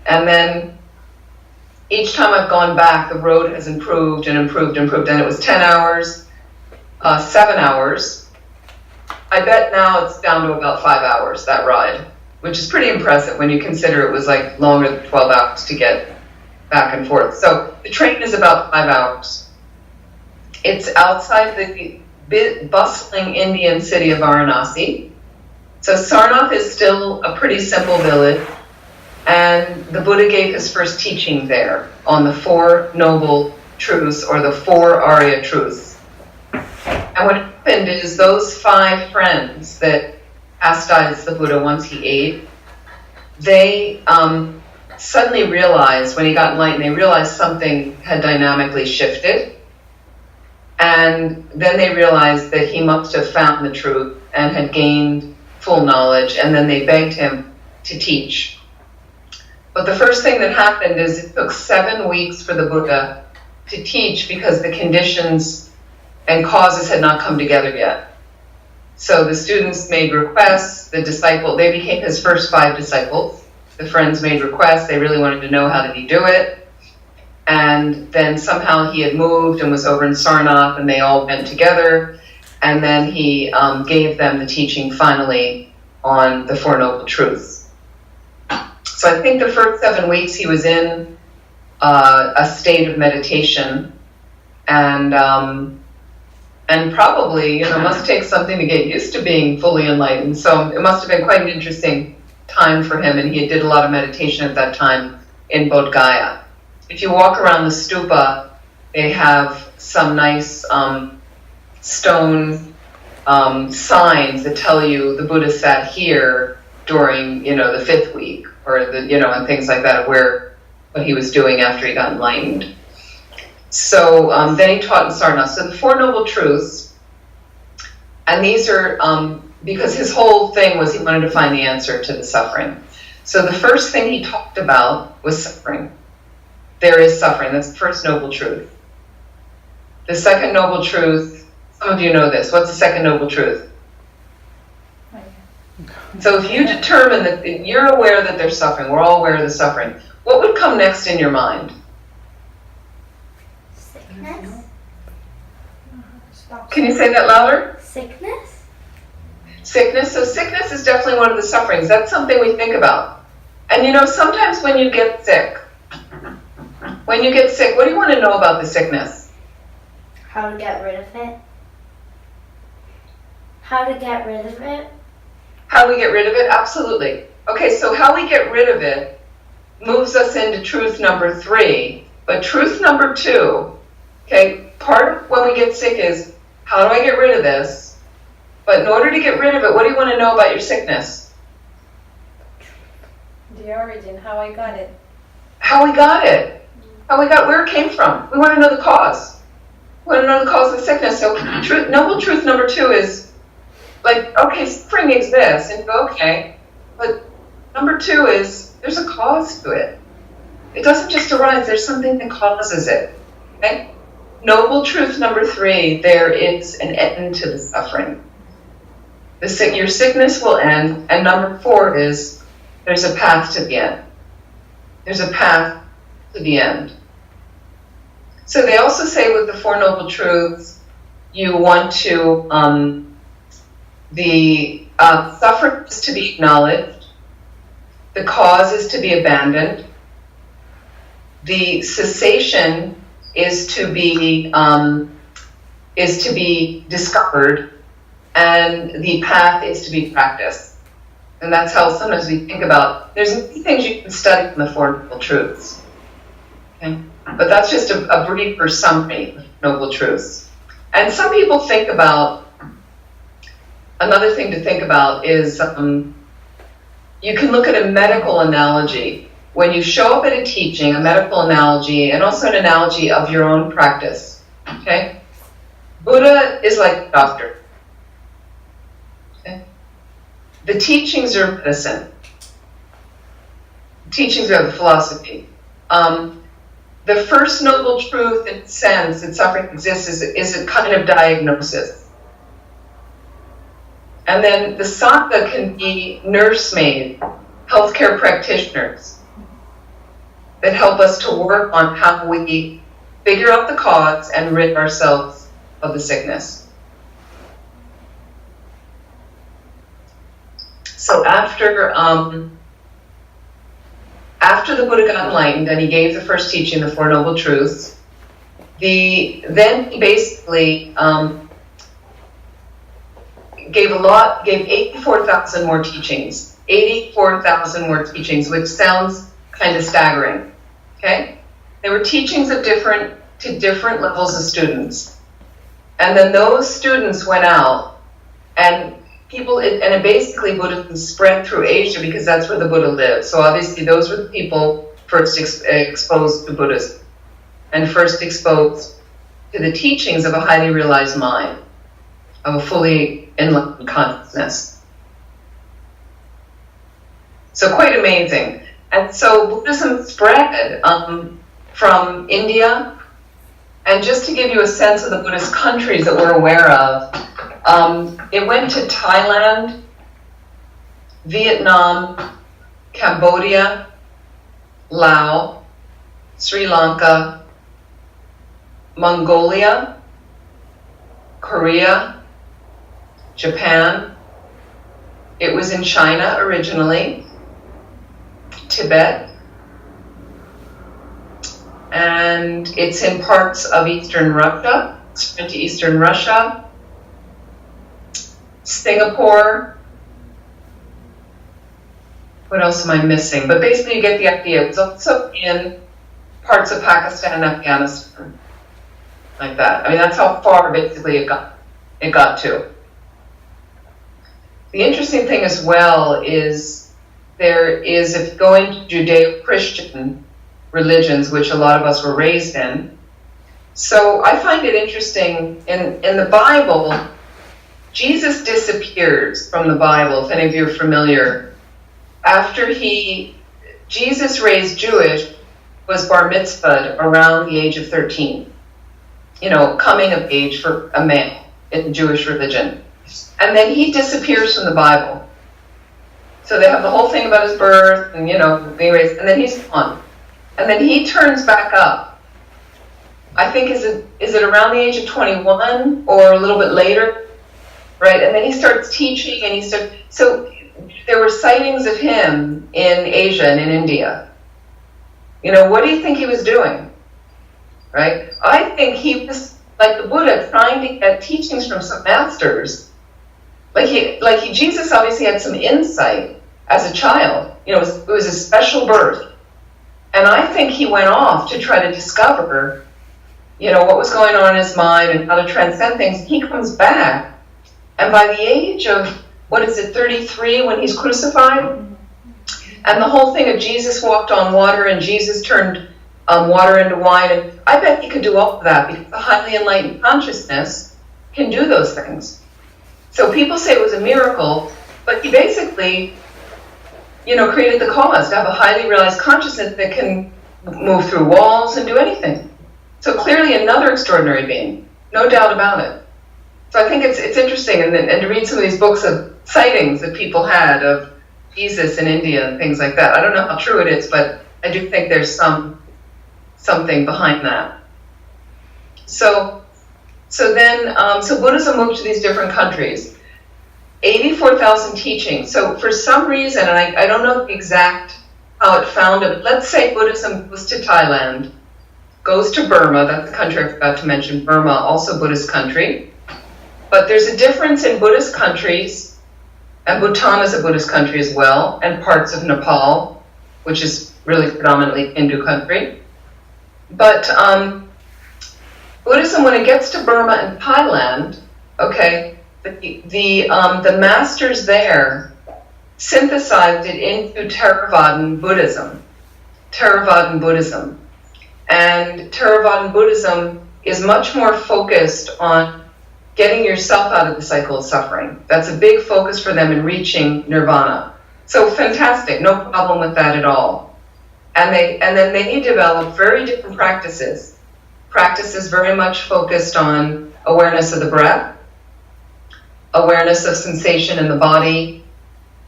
And then each time I've gone back, the road has improved and improved and improved. And it was 10 hours, 7 hours. I bet now it's down to about 5 hours, that ride, which is pretty impressive when you consider it was like longer than 12 hours to get back and forth. So the train is about 5 hours. It's outside the bustling Indian city of Varanasi. So Sarnath is still a pretty simple village, and the Buddha gave his first teaching there on the 4 noble truths, or the 4 Arya truths. And what happened is those 5 friends that chastised the Buddha once he ate, they suddenly realized, when he got enlightened, they realized something had dynamically shifted. And then they realized that he must have found the truth and had gained full knowledge, and then they begged him to teach. But the first thing that happened is it took 7 weeks for the Buddha to teach, because the conditions and causes had not come together yet. So the students made requests, they became his first 5 disciples. The friends made requests, they really wanted to know how did he do it. And then somehow he had moved and was over in Sarnath, and they all went together. And then he gave them the teaching finally on the Four Noble Truths. So I think the first 7 weeks he was in a state of meditation, and probably, must take something to get used to being fully enlightened. So it must have been quite an interesting time for him, and he did a lot of meditation at that time in Bodh Gaya. If you walk around the stupa, they have some nice stone signs that tell you the Buddha sat here during, the 5th week, or and things like that, of what he was doing after he got enlightened. So then he taught in Sarnath. So the Four Noble Truths, and these are, because his whole thing was he wanted to find the answer to the suffering. So the first thing he talked about was suffering. There is suffering. That's the first noble truth. The second noble truth, some of you know this. What's the second noble truth? So if you determine that you're aware that there's suffering, we're all aware of the suffering, what would come next in your mind? Sickness. Can you say that louder? Sickness. Sickness. So sickness is definitely one of the sufferings. That's something we think about. And sometimes when you get sick, what do you want to know about the sickness? How to get rid of it. How to get rid of it. How we get rid of it? Absolutely. Okay, so how we get rid of it moves us into truth number 3. But truth number 2, okay, part of when we get sick is, how do I get rid of this? But in order to get rid of it, what do you want to know about your sickness? The origin, how I got it. How we got it. Where it came from. We want to know the cause. We want to know the cause of the sickness. So noble truth number 2 is, okay, suffering exists, and you go, okay, but number 2 is, there's a cause to it. It doesn't just arise, there's something that causes it, okay? Noble truth number 3, there is an end to the suffering. Your sickness will end, and number 4 is, there's a path to the end. There's a path to the end. So they also say with the Four Noble Truths, you want to, the suffering is to be acknowledged, the cause is to be abandoned, the cessation is to be discovered, and the path is to be practiced. And that's how sometimes we think about, there's many things you can study from the Four Noble Truths. Okay? But that's just a briefer summary of Noble Truths. And some people think about, another thing to think about is, you can look at a medical analogy. When you show up at a teaching, a medical analogy, and also an analogy of your own practice, okay? Buddha is like a doctor. Okay? The teachings are medicine. Teachings are the philosophy. The first noble truth, in a sense, that suffering exists is a kind of diagnosis. And then the Sangha can be nursemaid, healthcare practitioners that help us to work on how we figure out the cause and rid ourselves of the sickness. So after the Buddha got enlightened and he gave the first teaching, the Four Noble Truths, then he basically gave 84,000 more teachings. 84,000 more teachings, which sounds kind of staggering. Okay? There were teachings to different levels of students. And then those students went out, and basically Buddhism spread through Asia because that's where the Buddha lived. So obviously those were the people first exposed to Buddhism and first exposed to the teachings of a highly realized mind, of a fully enlightened consciousness. So quite amazing. And so Buddhism spread from India And just to give you a sense of the Buddhist countries that we're aware of, it went to Thailand, Vietnam, Cambodia, Laos, Sri Lanka, Mongolia, Korea, Japan. It was in China originally, Tibet, and it's in parts of Eastern Russia, it's into Eastern Russia, Singapore. What else am I missing? But basically you get the idea. It was also in parts of Pakistan and Afghanistan, like that. I mean, that's how far basically it got to. The interesting thing as well is if going to Judeo-Christian religions, which a lot of us were raised in. So I find it interesting, in the Bible, Jesus disappears from the Bible, if any of you are familiar. After Jesus raised Jewish, was bar mitzvahed around the age of 13. Coming of age for a male in Jewish religion. And then he disappears from the Bible. So they have the whole thing about his birth and, being raised, and then he's gone. And then he turns back up. I think, is it around the age of 21 or a little bit later? Right? And then he starts teaching and so there were sightings of him in Asia and in India. What do you think he was doing? Right? I think he was, like the Buddha, trying to get teachings from some masters. Jesus obviously had some insight as a child. It was a special birth. And I think he went off to try to discover, what was going on in his mind and how to transcend things. He comes back, and by the age of, 33 when he's crucified? And the whole thing of Jesus walked on water and Jesus turned water into wine. And I bet he could do all of that because the highly enlightened consciousness can do those things. So people say it was a miracle, but he basically, created the cause to have a highly realized consciousness that can move through walls and do anything. So clearly another extraordinary being, no doubt about it. So I think it's interesting, and to read some of these books of sightings that people had of Jesus in India and things like that. I don't know how true it is, but I do think there's something behind that. So Buddhism moved to these different countries. 84,000 teachings. So for some reason, and I don't know the exact how it found it, but let's say Buddhism goes to Thailand, goes to Burma, that's the country I forgot to mention, Burma, also Buddhist country. But there's a difference in Buddhist countries, and Bhutan is a Buddhist country as well, and parts of Nepal, which is really predominantly Hindu country. But Buddhism, when it gets to Burma and Thailand, okay, the masters there synthesized it into Theravadan Buddhism. And Theravadan Buddhism is much more focused on getting yourself out of the cycle of suffering. That's a big focus for them in reaching nirvana. So fantastic, no problem with that at all. And then they develop very different practices. Practices very much focused on awareness of the breath, awareness of sensation in the body,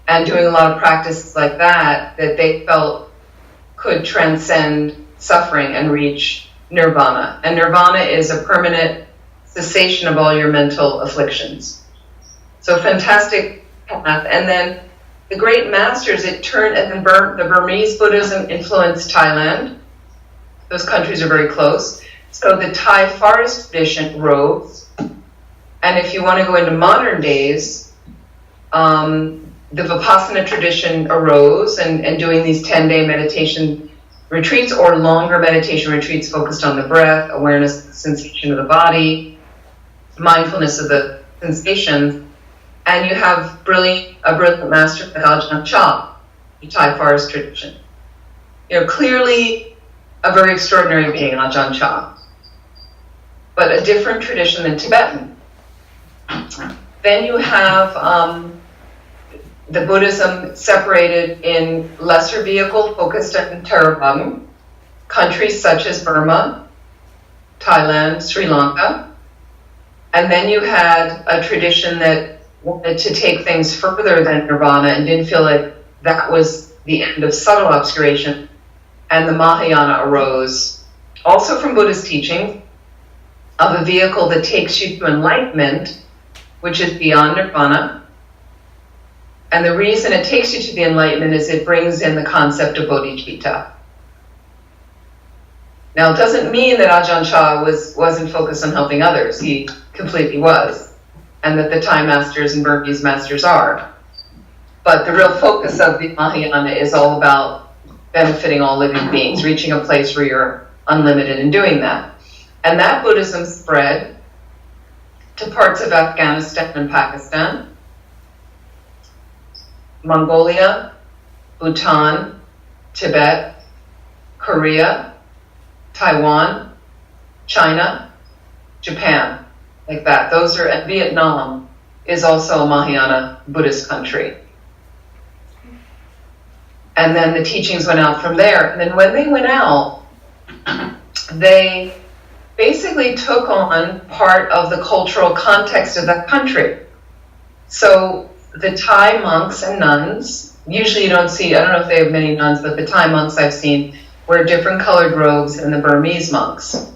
and doing a lot of practices like that they felt could transcend suffering and reach nirvana. And nirvana is a permanent cessation of all your mental afflictions. So fantastic path. And then the great masters, the Burmese Buddhism influenced Thailand. Those countries are very close. So the Thai forest tradition rose. And if you want to go into modern days, the Vipassana tradition arose and doing these 10-day meditation retreats or longer meditation retreats focused on the breath, awareness of the sensation of the body, mindfulness of the sensations. And you have a brilliant master like Ajahn Chah, the Thai forest tradition. Clearly a very extraordinary being, Ajahn Chah, but a different tradition than Tibetan. Then you have the Buddhism separated in lesser vehicle focused on Theravada, countries such as Burma, Thailand, Sri Lanka. And then you had a tradition that wanted to take things further than nirvana and didn't feel like that was the end of subtle obscuration. And the Mahayana arose, also from Buddhist teaching, of a vehicle that takes you to enlightenment, which is beyond nirvana. And the reason it takes you to the enlightenment is it brings in the concept of bodhicitta. Now, it doesn't mean that Ajahn Chah wasn't focused on helping others. He completely was. And that the Thai masters and Burmese masters are. But the real focus of the Mahayana is all about benefiting all living beings, reaching a place where you're unlimited in doing that. And that Buddhism spread to parts of Afghanistan and Pakistan, Mongolia, Bhutan, Tibet, Korea, Taiwan, China, Japan, like that. Those are, and Vietnam is also a Mahayana Buddhist country. And then the teachings went out from there. And then when they went out, they basically took on part of the cultural context of that country. So the Thai monks and nuns, usually you don't see, I don't know if they have many nuns, but the Thai monks I've seen wear different colored robes than the Burmese monks.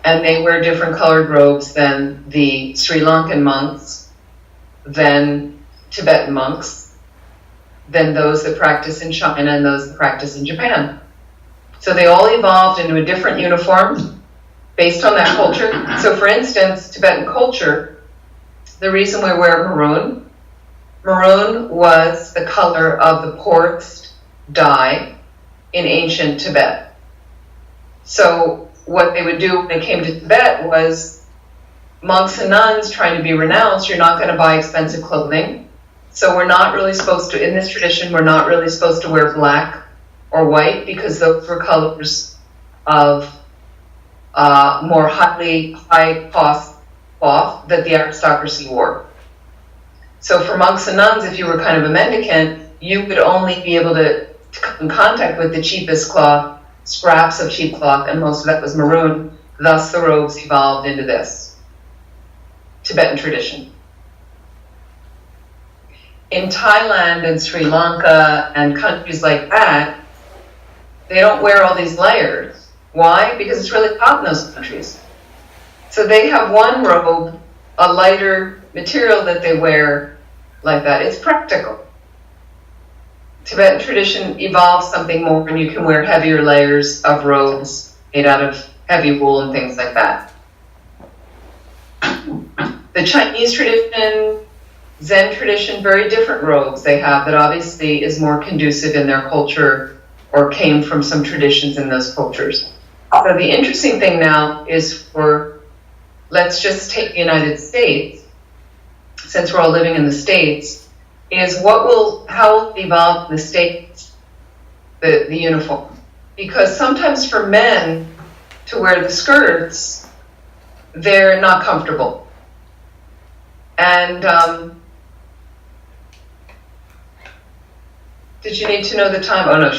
And they wear different colored robes than the Sri Lankan monks, than Tibetan monks, than those that practice in China and those that practice in Japan. So they all evolved into a different uniform based on that culture. So for instance, Tibetan culture, the reason we wear maroon was the color of the poorest dye in ancient Tibet. So what they would do when they came to Tibet was monks and nuns trying to be renounced, you're not going to buy expensive clothing. So we're not really supposed to, in this tradition, we're not really supposed to wear black or white because those were colors of more high cost cloth that the aristocracy wore. So for monks and nuns, if you were kind of a mendicant, you would only be able to come in contact with the cheapest cloth, scraps of cheap cloth, and most of that was maroon. Thus the robes evolved into this Tibetan tradition. In Thailand and Sri Lanka and countries like that, they don't wear all these layers. Why? Because it's really hot in those countries. So they have one robe, a lighter material that they wear like that. It's practical. Tibetan tradition evolves something more, and you can wear heavier layers of robes made out of heavy wool and things like that. The Chinese tradition, Zen tradition, very different robes they have that obviously is more conducive in their culture or came from some traditions in those cultures. So the interesting thing now is for, let's just take the United States, since we're all living in the States, is how will it evolve in the States, the uniform? Because sometimes for men to wear the skirts, they're not comfortable. And did you need to know the time? Oh no,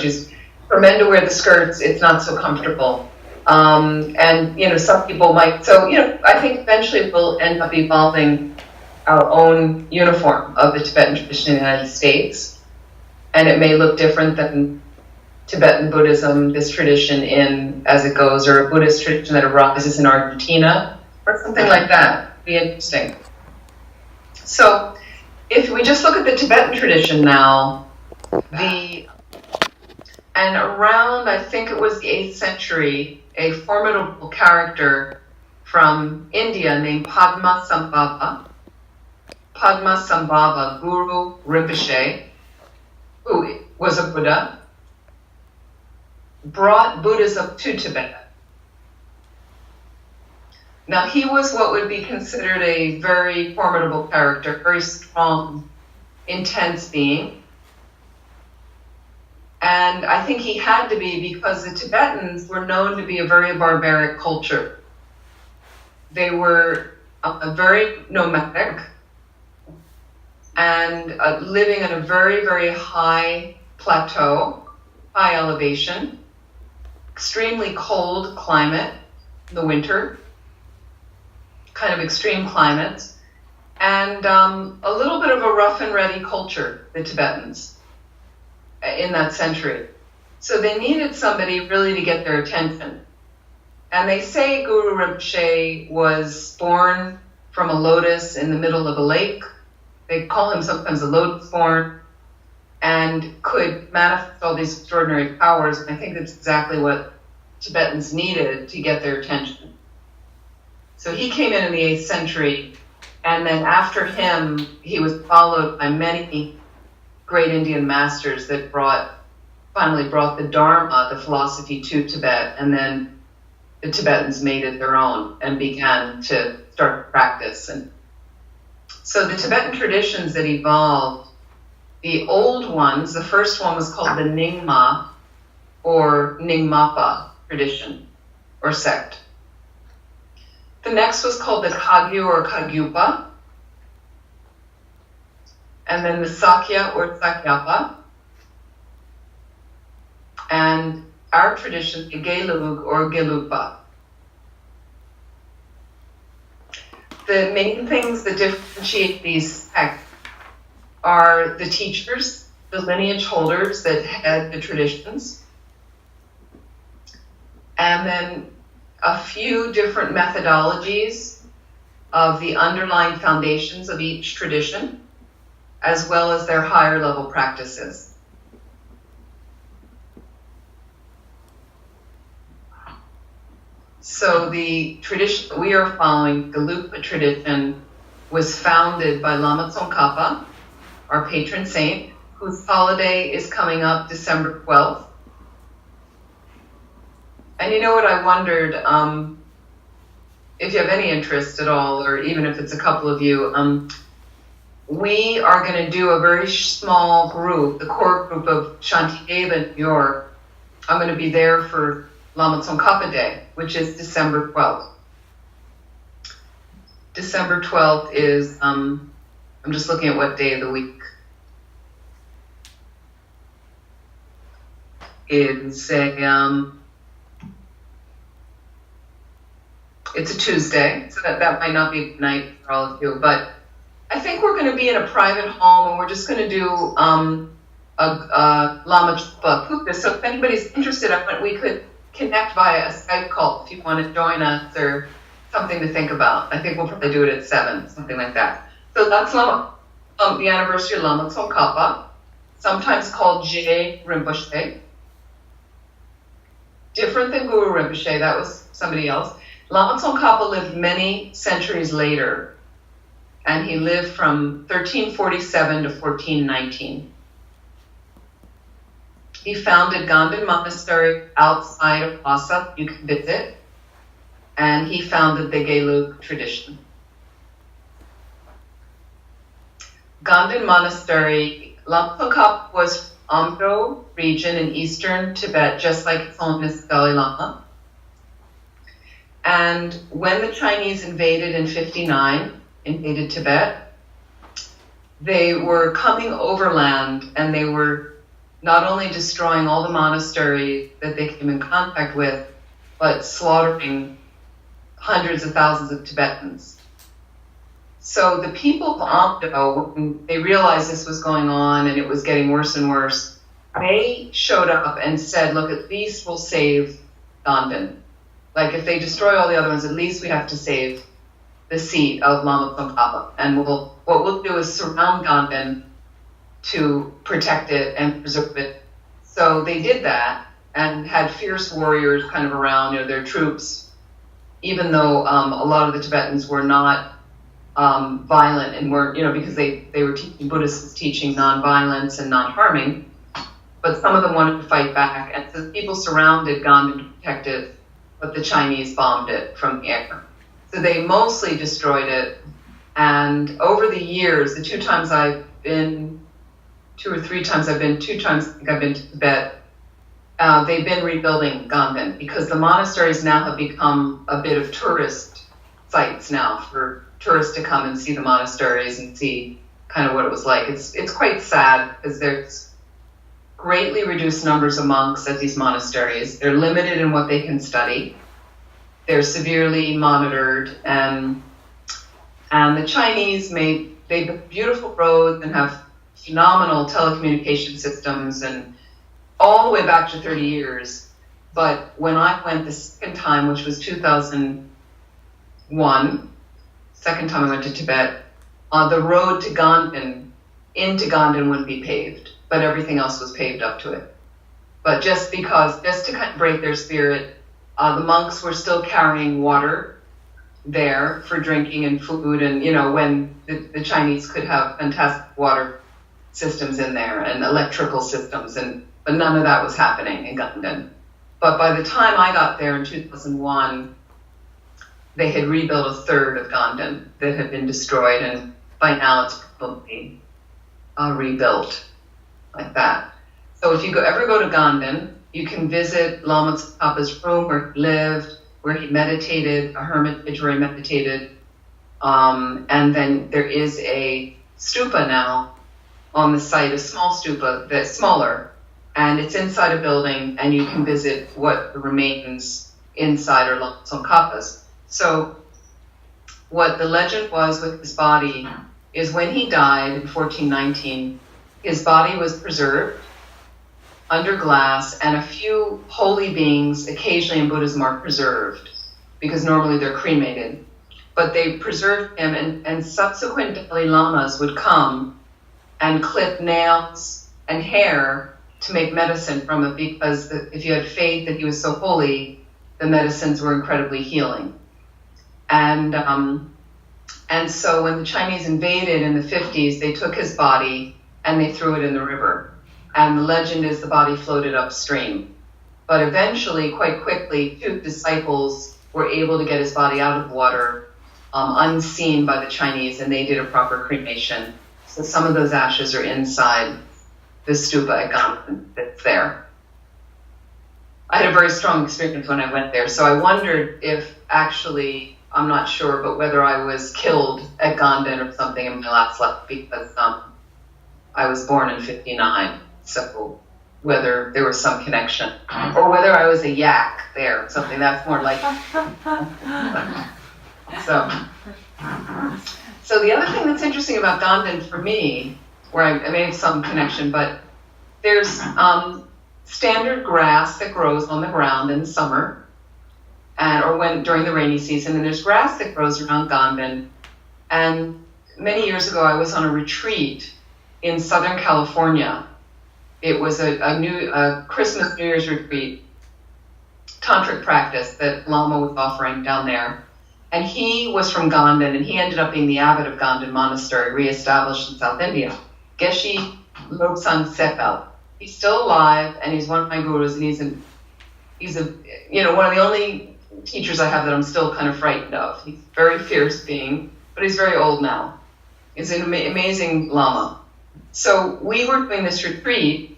for men to wear the skirts, it's not so comfortable. And some people might, so I think eventually we'll end up evolving our own uniform of the Tibetan tradition in the United States. And it may look different than Tibetan Buddhism, this tradition as it goes, or a Buddhist tradition that arises in Argentina, or something like that. It'd be interesting. So if we just look at the Tibetan tradition now, and around, I think it was the 8th century, a formidable character from India named Padmasambhava, Guru Rinpoche, who was a Buddha, brought Buddhism to Tibet. Now he was what would be considered a very formidable character, very strong, intense being. And I think he had to be because the Tibetans were known to be a very barbaric culture. They were very nomadic and living in a very, very high plateau, high elevation, extremely cold climate, in the winter, kind of extreme climates, and a little bit of a rough and ready culture, the Tibetans, in that century. So they needed somebody really to get their attention. And they say Guru Rinpoche was born from a lotus in the middle of a lake. They call him sometimes a lotus born, and could manifest all these extraordinary powers. And I think that's exactly what Tibetans needed to get their attention. So he came in the 8th century, and then after him, he was followed by many great Indian masters that finally brought the Dharma, the philosophy, to Tibet, and then the Tibetans made it their own and began to start practice. And so the Tibetan traditions that evolved, the old ones, the first one was called the Nyingma or Nyingmapa tradition or sect. The next was called the Kagyu or Kagyupa, and then the Sakya or Sakyapa, and our tradition, the Gelug or Gelupa. The main things that differentiate these sects are the teachers, the lineage holders that head the traditions, and then a few different methodologies of the underlying foundations of each tradition, as well as their higher level practices. So the tradition that we are following, the Lupa tradition, was founded by Lama Tsongkhapa, our patron saint, whose holiday is coming up December 12th. And you know what, I wondered, if you have any interest at all, or even if it's a couple of you, we are going to do a very small group, the core group of Shantideva in New York. I'm going to be there for Lama Tsongkhapa Day, which is December 12th. December 12th is, I'm just looking at what day of the week. It's a Tuesday, so that might not be the night for all of you, but I think we're going to be in a private home, and we're just going to do a Lama Chupa Puka. So if anybody's interested, we could connect via a Skype call if you want to join us, or something to think about. I think we'll probably do it at 7, something like that. So that's the anniversary of Lama Tsongkhapa, sometimes called Je Rinpoche. Different than Guru Rinpoche, that was somebody else. Lama Tsongkhapa lived many centuries later, and he lived from 1347 to 1419. He founded Ganden Monastery outside of Lhasa, you can visit, and he founded the Gelug tradition. Ganden Monastery, Lama Tsongkhapa was Amdo region in eastern Tibet, just like His Holiness Dalai Lama. And when the Chinese invaded in 59, invaded Tibet, they were coming overland, and they were not only destroying all the monasteries that they came in contact with, but slaughtering hundreds of thousands of Tibetans. So the people of Amdo, when they realized this was going on and it was getting worse and worse, they showed up and said, look, at least we'll save Ganden. Like, if they destroy all the other ones, at least we have to save the seat of Lama Tsongkhapa. And what we'll do is surround Ganden to protect it and preserve it. So they did that and had fierce warriors kind of around, their troops, even though a lot of the Tibetans were not violent and were, because they were teaching, Buddhists was teaching non-violence and non-harming, but some of them wanted to fight back. And so people surrounded Ganden to protect it, but the Chinese bombed it from the air. So they mostly destroyed it. And over the years, the 2 times I've been, 2 or 3 times I've been, 2 times I think I've been to Tibet, they've been rebuilding Ganden, because the monasteries now have become a bit of tourist sites now for tourists to come and see the monasteries and see kind of what it was like. It's quite sad, because there's greatly reduced numbers of monks at these monasteries. They're limited in what they can study. They're severely monitored, and the Chinese they build beautiful roads and have phenomenal telecommunication systems, and all the way back to 30 years. But when I went the second time, which was 2001, second time I went to Tibet, the road to Ganden, into Ganden wouldn't be paved, but everything else was paved up to it. But just to kind of break their spirit, the monks were still carrying water there for drinking and food, and when the Chinese could have fantastic water systems in there and electrical systems, but none of that was happening in Ganden. But by the time I got there in 2001, they had rebuilt a third of Ganden that had been destroyed, and by now it's probably rebuilt like that. So if you ever go to Ganden, you can visit Lama Tsongkhapa's room where he lived, where he meditated, a hermitage where he meditated. And then there is a stupa now on the site, a small stupa that's smaller, and it's inside a building, and you can visit what the remains inside are Lama Tsongkhapa's. So what the legend was with his body is when he died in 1419, his body was preserved under glass, and a few holy beings occasionally in Buddhism are preserved, because normally they're cremated. But they preserved him, and subsequent Dalai Lamas would come and clip nails and hair to make medicine from it, because if you had faith that he was so holy, the medicines were incredibly healing. And so when the Chinese invaded in the 50s, they took his body and they threw it in the river. And the legend is the body floated upstream. But eventually, quite quickly, 2 disciples were able to get his body out of water, unseen by the Chinese, and they did a proper cremation. So some of those ashes are inside the stupa at Ganden that's there. I had a very strong experience when I went there, so I wondered if actually, I'm not sure, but whether I was killed at Ganden or something in my last life, because I was born in 59. So whether there was some connection, or whether I was a yak there, something that's more like. So the other thing that's interesting about Ganden for me, where I made some connection, but there's standard grass that grows on the ground in the summer, or during the rainy season, and there's grass that grows around Ganden. And many years ago, I was on a retreat in Southern California. It was a Christmas New Year's retreat, tantric practice that Lama was offering down there. And he was from Ganden, and he ended up being the abbot of Ganden Monastery, reestablished in South India. Geshe Lobsang Sepel. He's still alive, and he's one of my gurus, and he's one of the only teachers I have that I'm still kind of frightened of. He's a very fierce being, but he's very old now. He's an amazing Lama. So we were doing this retreat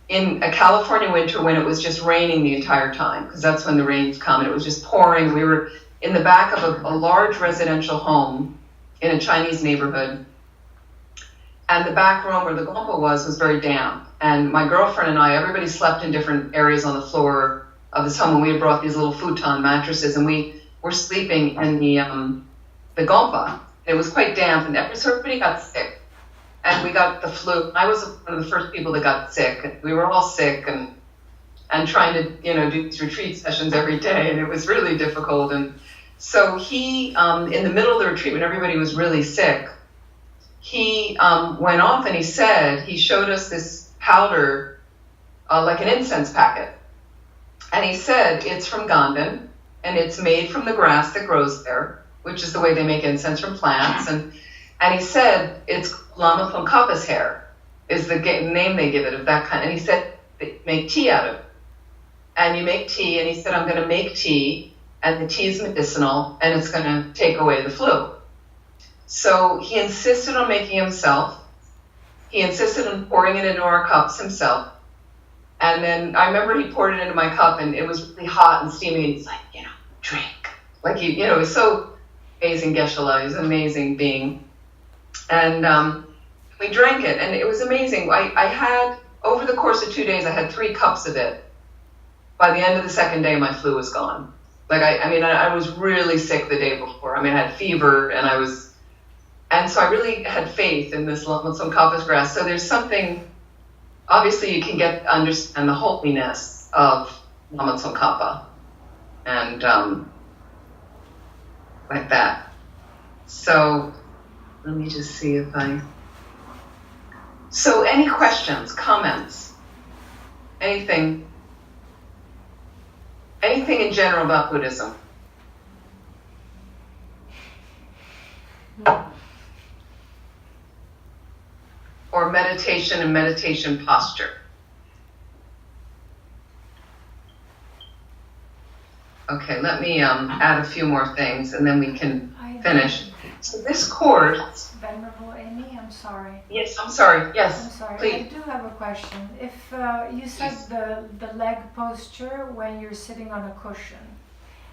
in a California winter when it was just raining the entire time, because that's when the rains come, and it was just pouring. We were in the back of a large residential home in a Chinese neighborhood, and the back room where the gompa was very damp. And my girlfriend and I, everybody slept in different areas on the floor of this home, and we had brought these little futon mattresses, and we were sleeping in the gompa. It was quite damp, and so everybody got sick. And we got the flu. I was one of the first people that got sick. We were all sick and trying to, do these retreat sessions every day, and it was really difficult. And so he, in the middle of the retreat when everybody was really sick, he went off and he showed us this powder, like an incense packet. And he said, it's from Ganden, and it's made from the grass that grows there, which is the way they make incense from plants. And he said, it's Lama Tsongkhapa's hair, is the name they give it, of that kind. And he said, they make tea out of it. And you make tea, and he said, I'm going to make tea, and the tea is medicinal, and it's going to take away the flu. So he insisted on making himself. He insisted on pouring it into our cups himself. And then I remember he poured it into my cup, and it was really hot and steamy, and he's like, drink. Like, he was so amazing, Geshe-la. He's an amazing being. And we drank it, and it was amazing. I had, over the course of 2 days, I had 3 cups of it. By the end of the second day, my flu was gone. Like, I was really sick the day before. I mean, I had fever, and so I really had faith in this Tsongkhapa's grass. So there's something, obviously you can understand the holiness of Lama Tsongkhapa, and like that. So let me just see if so any questions, comments, anything in general about Buddhism? Or meditation and meditation posture? Okay, let me add a few more things and then we can finish. So this course... Venerable Amy, I'm sorry. Yes, I'm sorry. Yes, I'm sorry. please. I do have a question. If you said the leg posture when you're sitting on a cushion,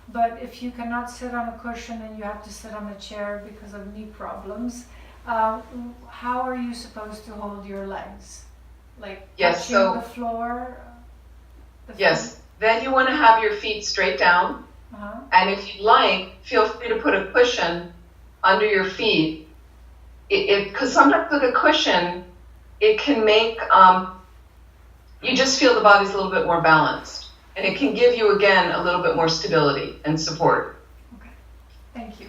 but if you cannot sit on a cushion and you have to sit on a chair because of knee problems, how are you supposed to hold your legs? Like touching the floor? Yes. Then you want to have your feet straight down. Uh-huh. And if you'd like, feel free to put a cushion under your feet. Because sometimes with a cushion, it can make, you just feel the body's a little bit more balanced. And it can give you, again, a little bit more stability and support. Okay, thank you.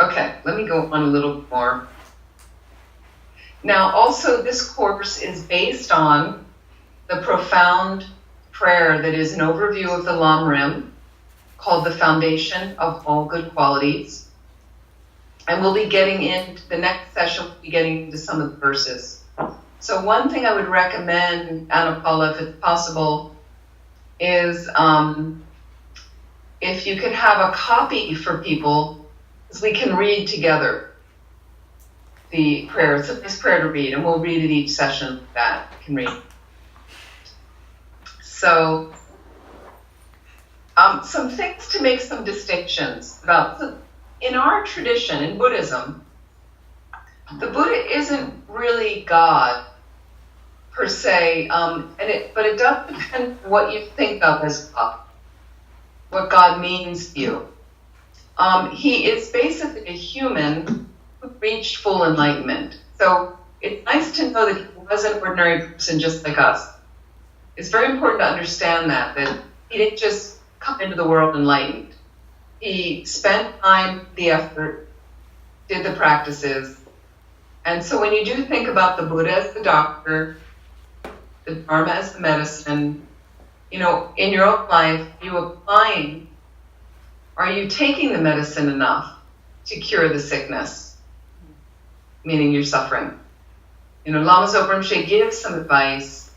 Okay, let me go on a little more. Now, also, this course is based on the profound prayer that is an overview of the Lam Rim, called the Foundation of All Good Qualities. And we'll be getting into, the next session, we'll be getting into some of the verses. So one thing I would recommend, Anna Paula, if it's possible, is if you could have a copy for people, because we can read together the prayer. It's a nice prayer to read, and we'll read it each session that you can read. So, some things to make some distinctions about. So in our tradition, in Buddhism, the Buddha isn't really God per se, but it does depend on what you think of as God, what God means to you. He is basically a human who reached full enlightenment. So it's nice to know that he was an ordinary person just like us. It's very important to understand that he didn't just come into the world enlightened. He spent time, the effort, did the practices. And so when you do think about the Buddha as the doctor, the Dharma as the medicine, in your own life, are you taking the medicine enough to cure the sickness? Meaning you're suffering. Lama Zopa Rinpoche gives some advice.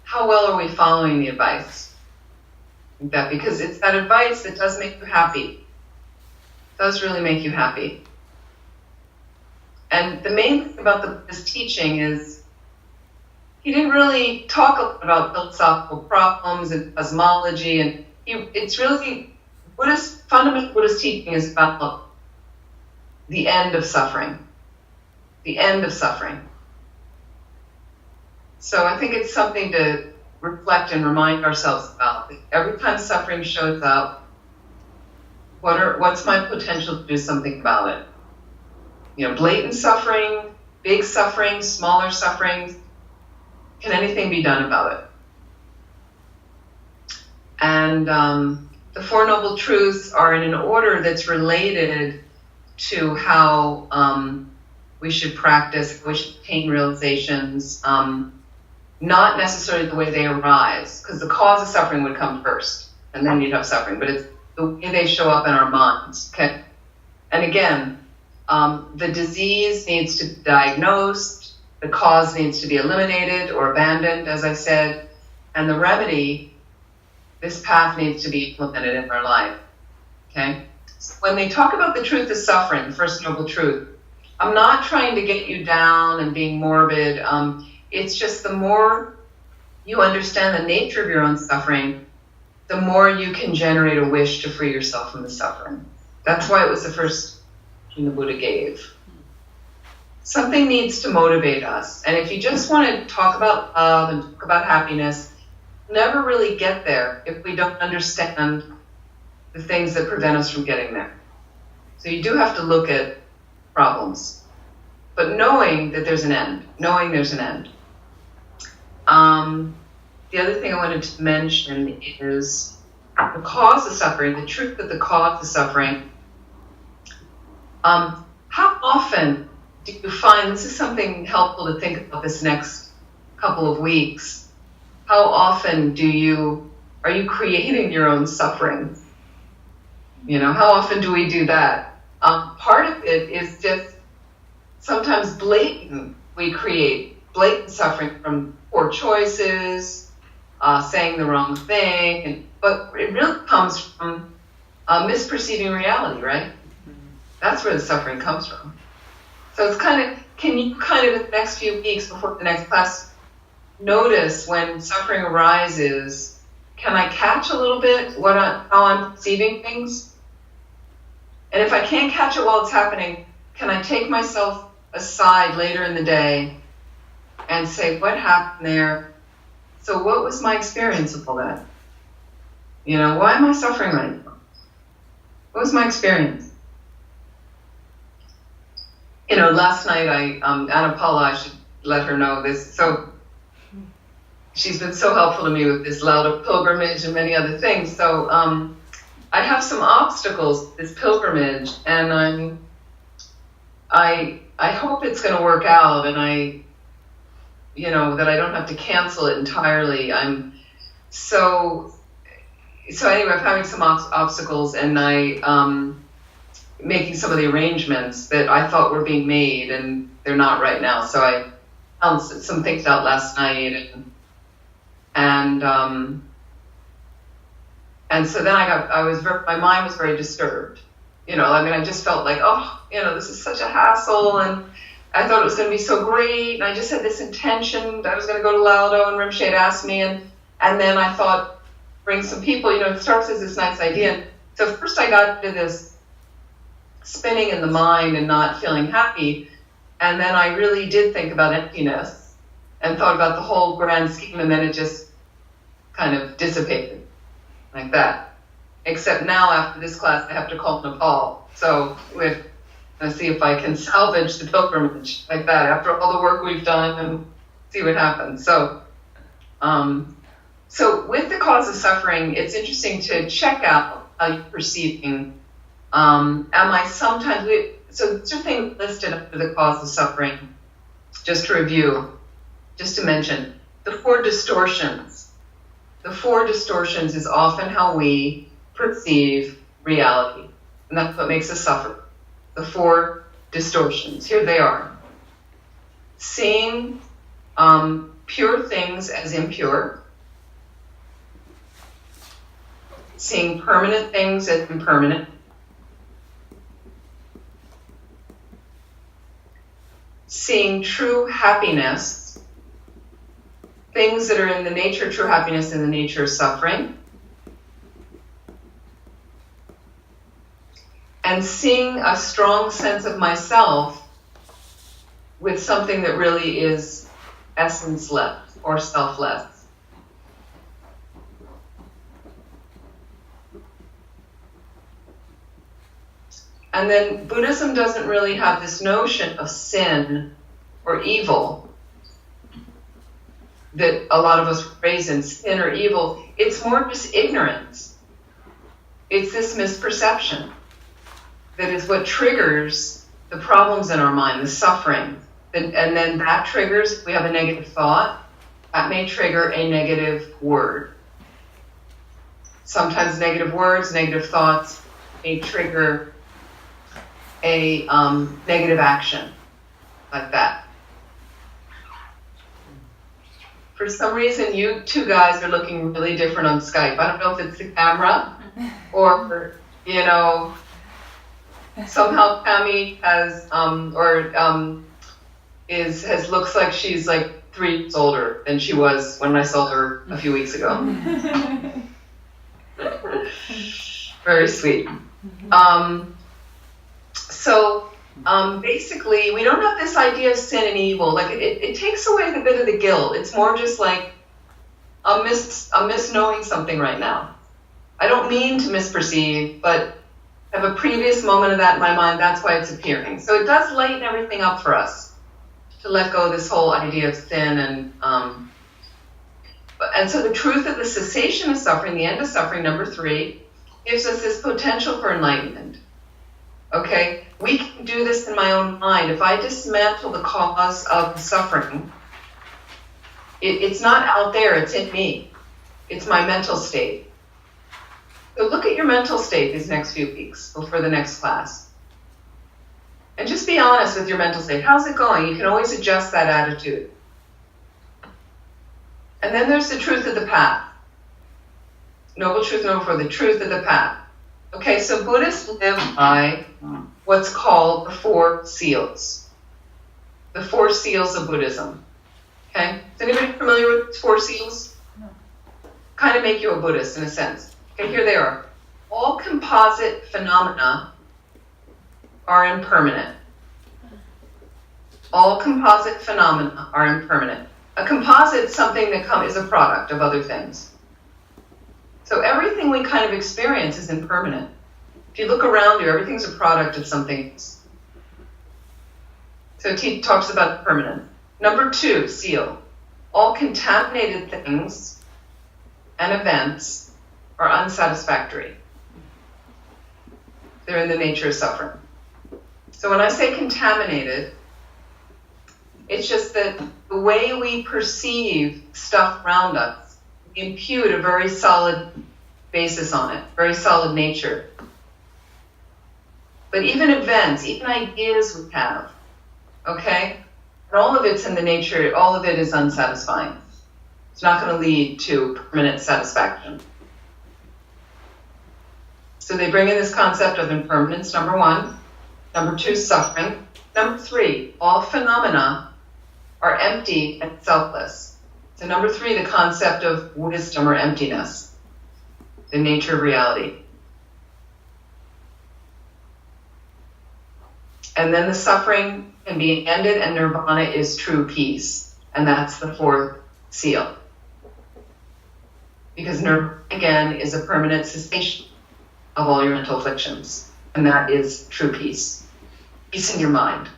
How well are we following the advice? Because it's that advice that does make you happy. It does really make you happy. And the main thing about the Buddha's teaching is he didn't really talk a lot about philosophical problems and cosmology, and it's really fundamental Buddhist teaching is about the end of suffering. The end of suffering. So I think it's something to reflect and remind ourselves about. Every time suffering shows up, what's my potential to do something about it? Blatant suffering, big suffering, smaller sufferings. Can anything be done about it? And the Four Noble Truths are in an order that's related to how we should practice, we should attain realizations, not necessarily the way they arise, because the cause of suffering would come first, and then you'd have suffering, but it's the way they show up in our minds, okay? And again, the disease needs to be diagnosed, the cause needs to be eliminated or abandoned, as I said, and the remedy, this path needs to be implemented in our life, okay? So when they talk about the truth of suffering, the First Noble Truth, I'm not trying to get you down and being morbid. It's just the more you understand the nature of your own suffering, the more you can generate a wish to free yourself from the suffering. That's why it was the first thing the Buddha gave. Something needs to motivate us. And if you just want to talk about love and talk about happiness, never really get there if we don't understand the things that prevent us from getting there. So you do have to look at problems, but knowing that there's an end, knowing there's an end. The other thing I wanted to mention is the cause of suffering, the truth that the cause of suffering. How often do you find, this is something helpful to think about this next couple of weeks, how often are you creating your own suffering? You know, how often do we do that? Part of it is just sometimes blatant. We create blatant suffering from poor choices, saying the wrong thing, but it really comes from misperceiving reality, right? That's where the suffering comes from. So it's can you in the next few weeks before the next class, notice when suffering arises, can I catch a little bit how I'm perceiving things? And if I can't catch it while it's happening, can I take myself aside later in the day and say, what happened there? So what was my experience of all that? You know, why am I suffering right now? What was my experience? You know, last night Anna Paula, I should let her know this. So she's been so helpful to me with this Lauda pilgrimage and many other things. So I have some obstacles with this pilgrimage, and I hope it's going to work out, and that I don't have to cancel it entirely. So anyway, I'm having some obstacles, and making some of the arrangements that I thought were being made, and they're not right now. So I found some things out last night, and so then my mind was very disturbed. You know, I mean, I just felt like, this is such a hassle, and I thought it was going to be so great, and I just had this intention that I was going to go to Laudo, and Rinpoche had asked me, and then I thought, bring some people, it starts as this nice idea. And so first I got into this spinning in the mind and not feeling happy, and then I really did think about emptiness and thought about the whole grand scheme, and then it just kind of dissipated like that. Except now after this class I have to call Nepal, so let's see if I can salvage the pilgrimage like that after all the work we've done, and see what happens. So with the cause of suffering, it's interesting to check out how you're perceiving. Am I sometimes, so these are things listed under the cause of suffering, just to review, just to mention, the 4 distortions. The 4 distortions is often how we perceive reality, and that's what makes us suffer. The 4 distortions, here they are. Seeing pure things as impure, seeing permanent things as impermanent, seeing true happiness, things that are in the nature of true happiness and the nature of suffering, and seeing a strong sense of myself with something that really is essence-less or selfless. And then Buddhism doesn't really have this notion of sin or evil that a lot of us raise in, sin or evil. It's more just ignorance. It's this misperception that is what triggers the problems in our mind, the suffering. And then that triggers, if we have a negative thought, that may trigger a negative word. Sometimes negative words, negative thoughts may trigger a negative action, like that. For some reason, you 2 guys are looking really different on Skype. I don't know if it's the camera or, somehow Tammy has, looks like she's like 3 years older than she was when I saw her a few weeks ago. Very sweet. So basically, we don't have this idea of sin and evil. Like it takes away the bit of the guilt. It's more just like I'm misknowing something right now. I don't mean to misperceive, but I have a previous moment of that in my mind. That's why it's appearing. So it does lighten everything up for us to let go of this whole idea of sin and so the truth of the cessation of suffering, the end of suffering, number 3, gives us this potential for enlightenment. Okay? We can do this in my own mind. If I dismantle the cause of the suffering, it's not out there, it's in me. It's my mental state. So look at your mental state these next few weeks before the next class. And just be honest with your mental state. How's it going? You can always adjust that attitude. And then there's the truth of the path. Noble truth, noble for the truth of the path. Okay, so Buddhists live by what's called the 4 seals. The 4 seals of Buddhism. Okay? Is anybody familiar with 4 seals? No. Kind of make you a Buddhist in a sense. Okay, here they are. All composite phenomena are impermanent. All composite phenomena are impermanent. A composite is something that is a product of other things. So everything we kind of experience is impermanent. If you look around you, everything's a product of something else. So he talks about permanent. Number 2, seal. All contaminated things and events are unsatisfactory. They're in the nature of suffering. So when I say contaminated, it's just that the way we perceive stuff around us, we impute a very solid basis on it, very solid nature. But even events, even ideas we have, okay? And all of it's in the nature, all of it is unsatisfying. It's not going to lead to permanent satisfaction. So they bring in this concept of impermanence, number 1. Number 2, suffering. Number 3, all phenomena are empty and selfless. So number 3, the concept of wisdom or emptiness, the nature of reality. And then the suffering can be ended and nirvana is true peace. And that's the 4th seal. Because nirvana, again, is a permanent cessation of all your mental afflictions. And that is true peace. Peace in your mind.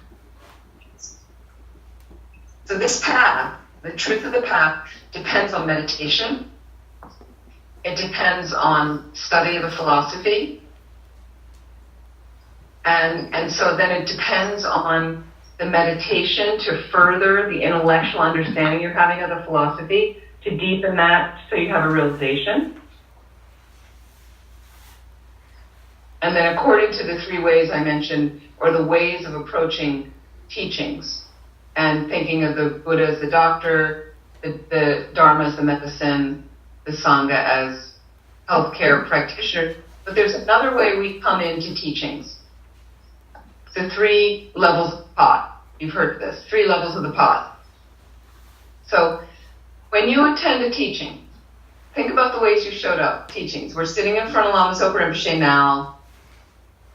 So this path, the truth of the path, depends on meditation. It depends on study of the philosophy. And so then it depends on the meditation to further the intellectual understanding you're having of the philosophy, to deepen that so you have a realization. And then according to the 3 ways I mentioned, or the ways of approaching teachings, and thinking of the Buddha as the doctor, the Dharma as the medicine, the Sangha as healthcare practitioner. But there's another way we come into teachings. The 3 levels of the pot. You've heard of this. 3 levels of the pot. So when you attend a teaching, think about the ways you showed up, teachings. We're sitting in front of Lama Zopa Rinpoche now,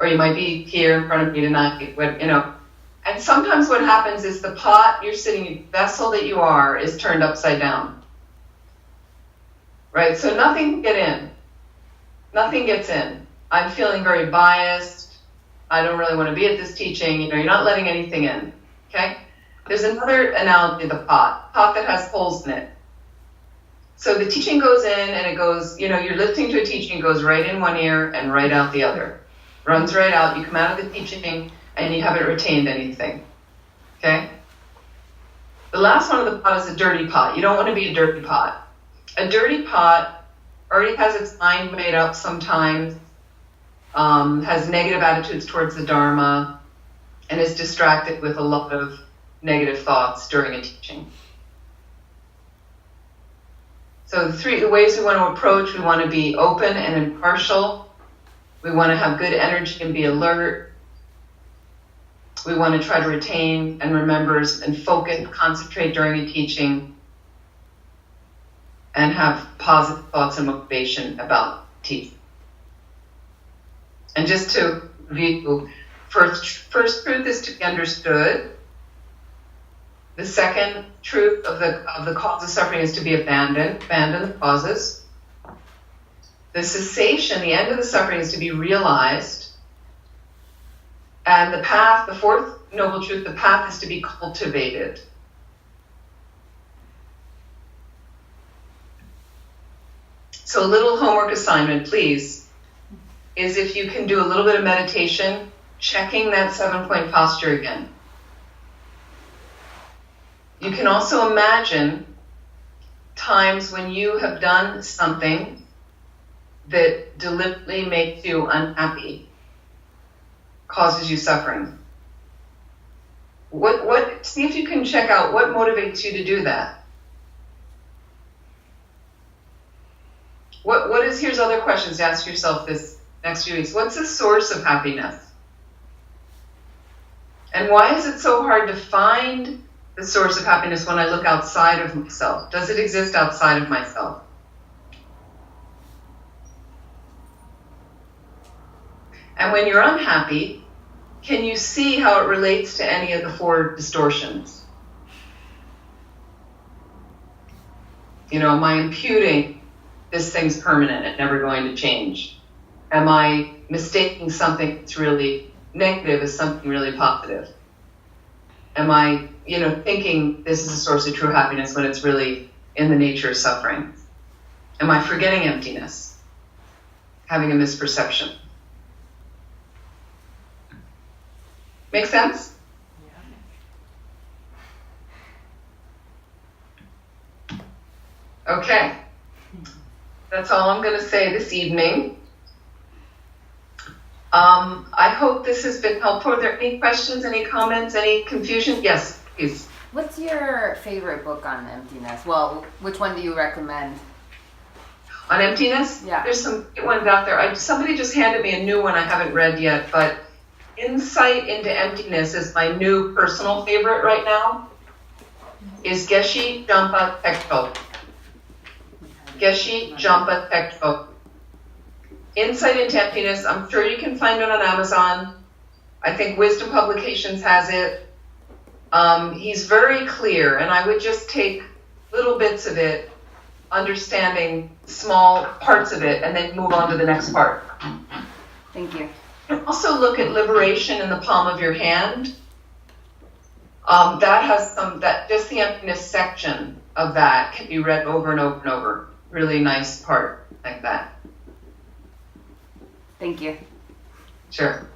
or you might be here in front of me tonight, And sometimes what happens is the pot you're sitting in, vessel that you are, is turned upside down. Right? So nothing can get in. Nothing gets in. I'm feeling very biased. I don't really want to be at this teaching. You're not letting anything in. Okay? There's another analogy of the pot that has holes in it. So the teaching goes in and it goes, you're listening to a teaching, it goes right in one ear and right out the other. Runs right out. You come out of the teaching and you haven't retained anything. Okay? The last one of the pot is a dirty pot. You don't want to be a dirty pot. A dirty pot already has its mind made up sometimes, has negative attitudes towards the Dharma, and is distracted with a lot of negative thoughts during a teaching. So the ways we want to approach, we want to be open and impartial. We want to have good energy and be alert. We want to try to retain and remember and focus, concentrate during a teaching, and have positive thoughts and motivation about teaching. And just to review, first truth is to be understood. The second truth of the cause of suffering is to be abandon the causes. The cessation, the end of the suffering, is to be realized. And the path, the fourth noble truth, the path is to be cultivated. So a little homework assignment, please, is if you can do a little bit of meditation, checking that 7-point posture again. You can also imagine times when you have done something that deliberately makes you unhappy, causes you suffering. See if you can check out what motivates you to do that. Here's other questions to ask yourself this next few weeks. What's the source of happiness? And why is it so hard to find the source of happiness when I look outside of myself? Does it exist outside of myself? And when you're unhappy, can you see how it relates to any of the 4 distortions? Am I imputing this thing's permanent and never going to change? Am I mistaking something that's really negative as something really positive? Am I, thinking this is a source of true happiness when it's really in the nature of suffering? Am I forgetting emptiness? Having a misperception? Make sense? Yeah. Okay. That's all I'm going to say this evening. I hope this has been helpful. Are there any questions, any comments, any confusion? Yes, please. What's your favorite book on emptiness? Well, which one do you recommend? On emptiness? Yeah. There's some good ones out there. Somebody just handed me a new one I haven't read yet, but Insight into Emptiness is my new personal favorite right now. Is Geshe Jampa Tekto. Geshe Jampa Tekto. Insight into Emptiness. I'm sure you can find it on Amazon. I think Wisdom Publications has it. He's very clear, and I would just take little bits of it, understanding small parts of it, and then move on to the next part. Thank you. Also look at Liberation in the Palm of Your Hand. That has just the emptiness section of that can be read over and over and over. Really nice part like that. Thank you. Sure.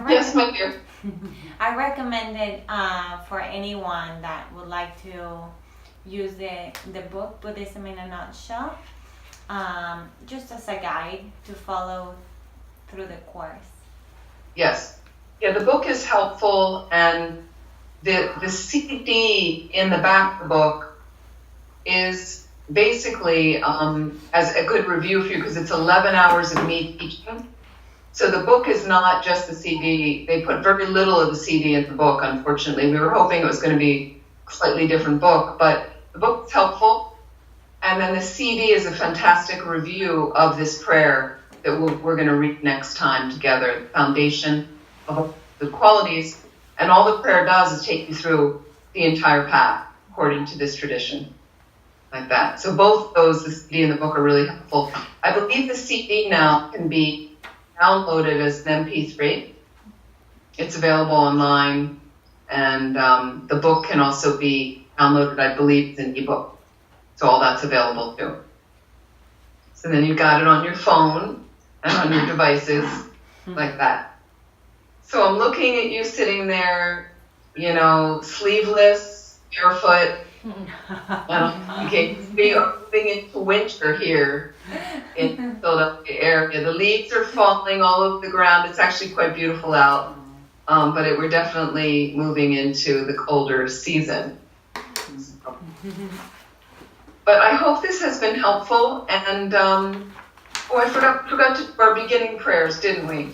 Yes, my dear. I recommend it for anyone that would like to use the book Buddhism in a Nutshell, just as a guide to follow through the course. Yes. Yeah, the book is helpful, and the CD in the back of the book is basically as a good review for you, because it's 11 hours of me teaching. So the book is not just the CD. They put very little of the CD in the book, unfortunately. We were hoping it was going to be a slightly different book, but the book is helpful. And then the CD is a fantastic review of this prayer that we're going to read next time together, the foundation of the qualities. And all the prayer does is take you through the entire path, according to this tradition, like that. So both those, the CD and the book, are really helpful. I believe the CD now can be downloaded as an MP3. It's available online, and the book can also be downloaded, I believe, as an ebook. So all that's available too. So then you've got it on your phone and on your devices, like that. So I'm looking at you sitting there, sleeveless, barefoot. Okay, we are moving into winter here in the Philadelphia area. The leaves are falling all over the ground. It's actually quite beautiful out, but we're definitely moving into the colder season. But I hope this has been helpful. And I forgot to do our beginning prayers, didn't we?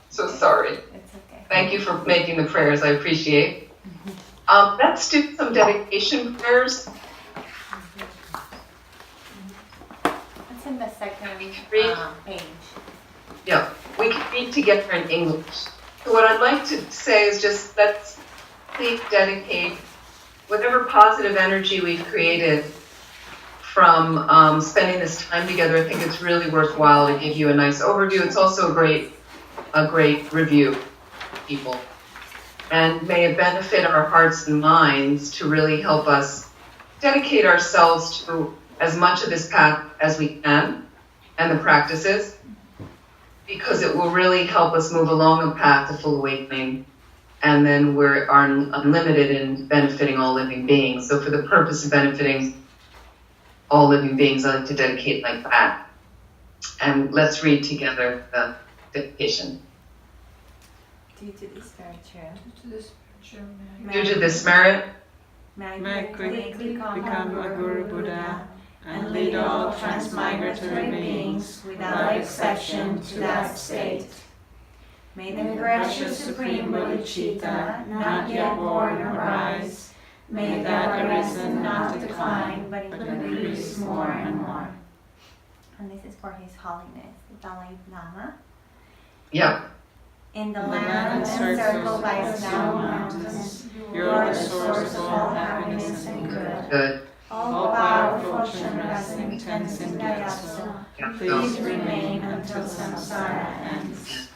So sorry. It's okay. Thank you for making the prayers. I appreciate. Let's do some dedication prayers. It's in the second page. Yep. we can read together in English. So what I'd like to say is just let's please dedicate whatever positive energy we've created from spending this time together. I think it's really worthwhile to give you a nice overview. It's also a great review, people. And may it benefit our hearts and minds to really help us dedicate ourselves to as much of this path as we can and the practices, because it will really help us move along a path to full awakening. And then we are unlimited in benefiting all living beings. So for the purpose of benefiting all living beings, I like to dedicate like that. And let's read together the dedication. Due to this virtue, Due to this merit, may I quickly become a Guru Buddha and lead all transmigratory beings without exception to that state. May the precious Supreme Bodhicitta, not yet born, arise. May that arisen not decline, but increase more and more. And this is for His Holiness, the Dalai Lama. yeah, In the land encircled by snow mountains, you are the source of all happiness and good. good. All powerful Chandrasing Tenzin Gyatso, Yeah, please so, remain until samsara ends.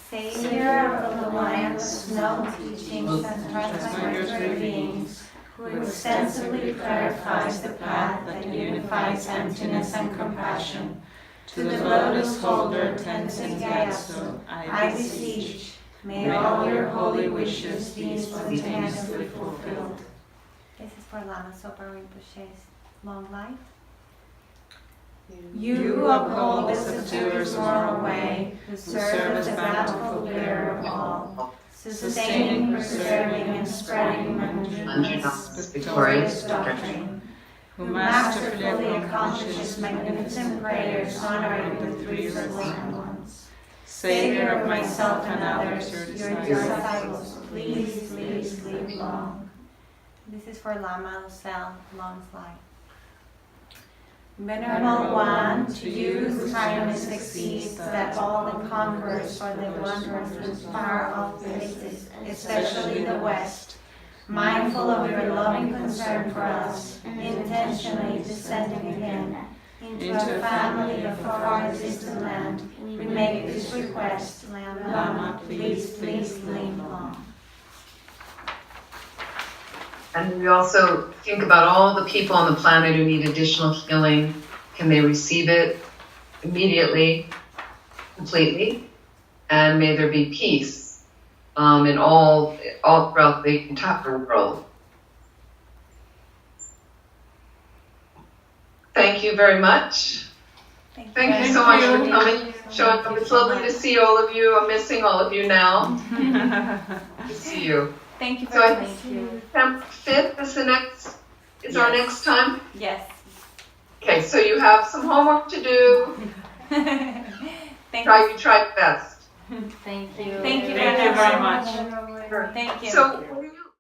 Savior of the land of snow teachings and transmigratory beings, who extensively clarifies the path that unifies emptiness and compassion, to the lotus holder Tenzin Gyatso, I beseech, may all your holy wishes be spontaneously fulfilled. This is for Lama Zopa Rinpoche's long life. You who uphold the subduer's moral way, who serve as the bountiful bearer of all, sustaining, preserving, and spreading Manjunath's victorious doctrine, who masterfully accomplishes magnificent prayers honoring the three Sublime Ones. Savior of myself and others, your disciples, please live long. This is for Lama Lucelle, Long's life. Venerable One, to you whose kindness exceeds that all the conquerors or the wanderers in far-off places, especially the West, mindful of your loving concern for us, intentionally descending again into a family of far distant land, we make this request, Lama, please live long. And we also think about all the people on the planet who need additional healing. Can they receive it immediately, completely? And may there be peace in all throughout the entire world. Thank you very much. Thank you so much for coming, showing up. It's lovely to see all of you. I'm missing all of you now. Good to see you. Thank you for So I coming. think September 5th is our next time. Yes. Okay, so you have some homework to do. Thank Try you. your best. Thank you. Thank you very much. Thank you. So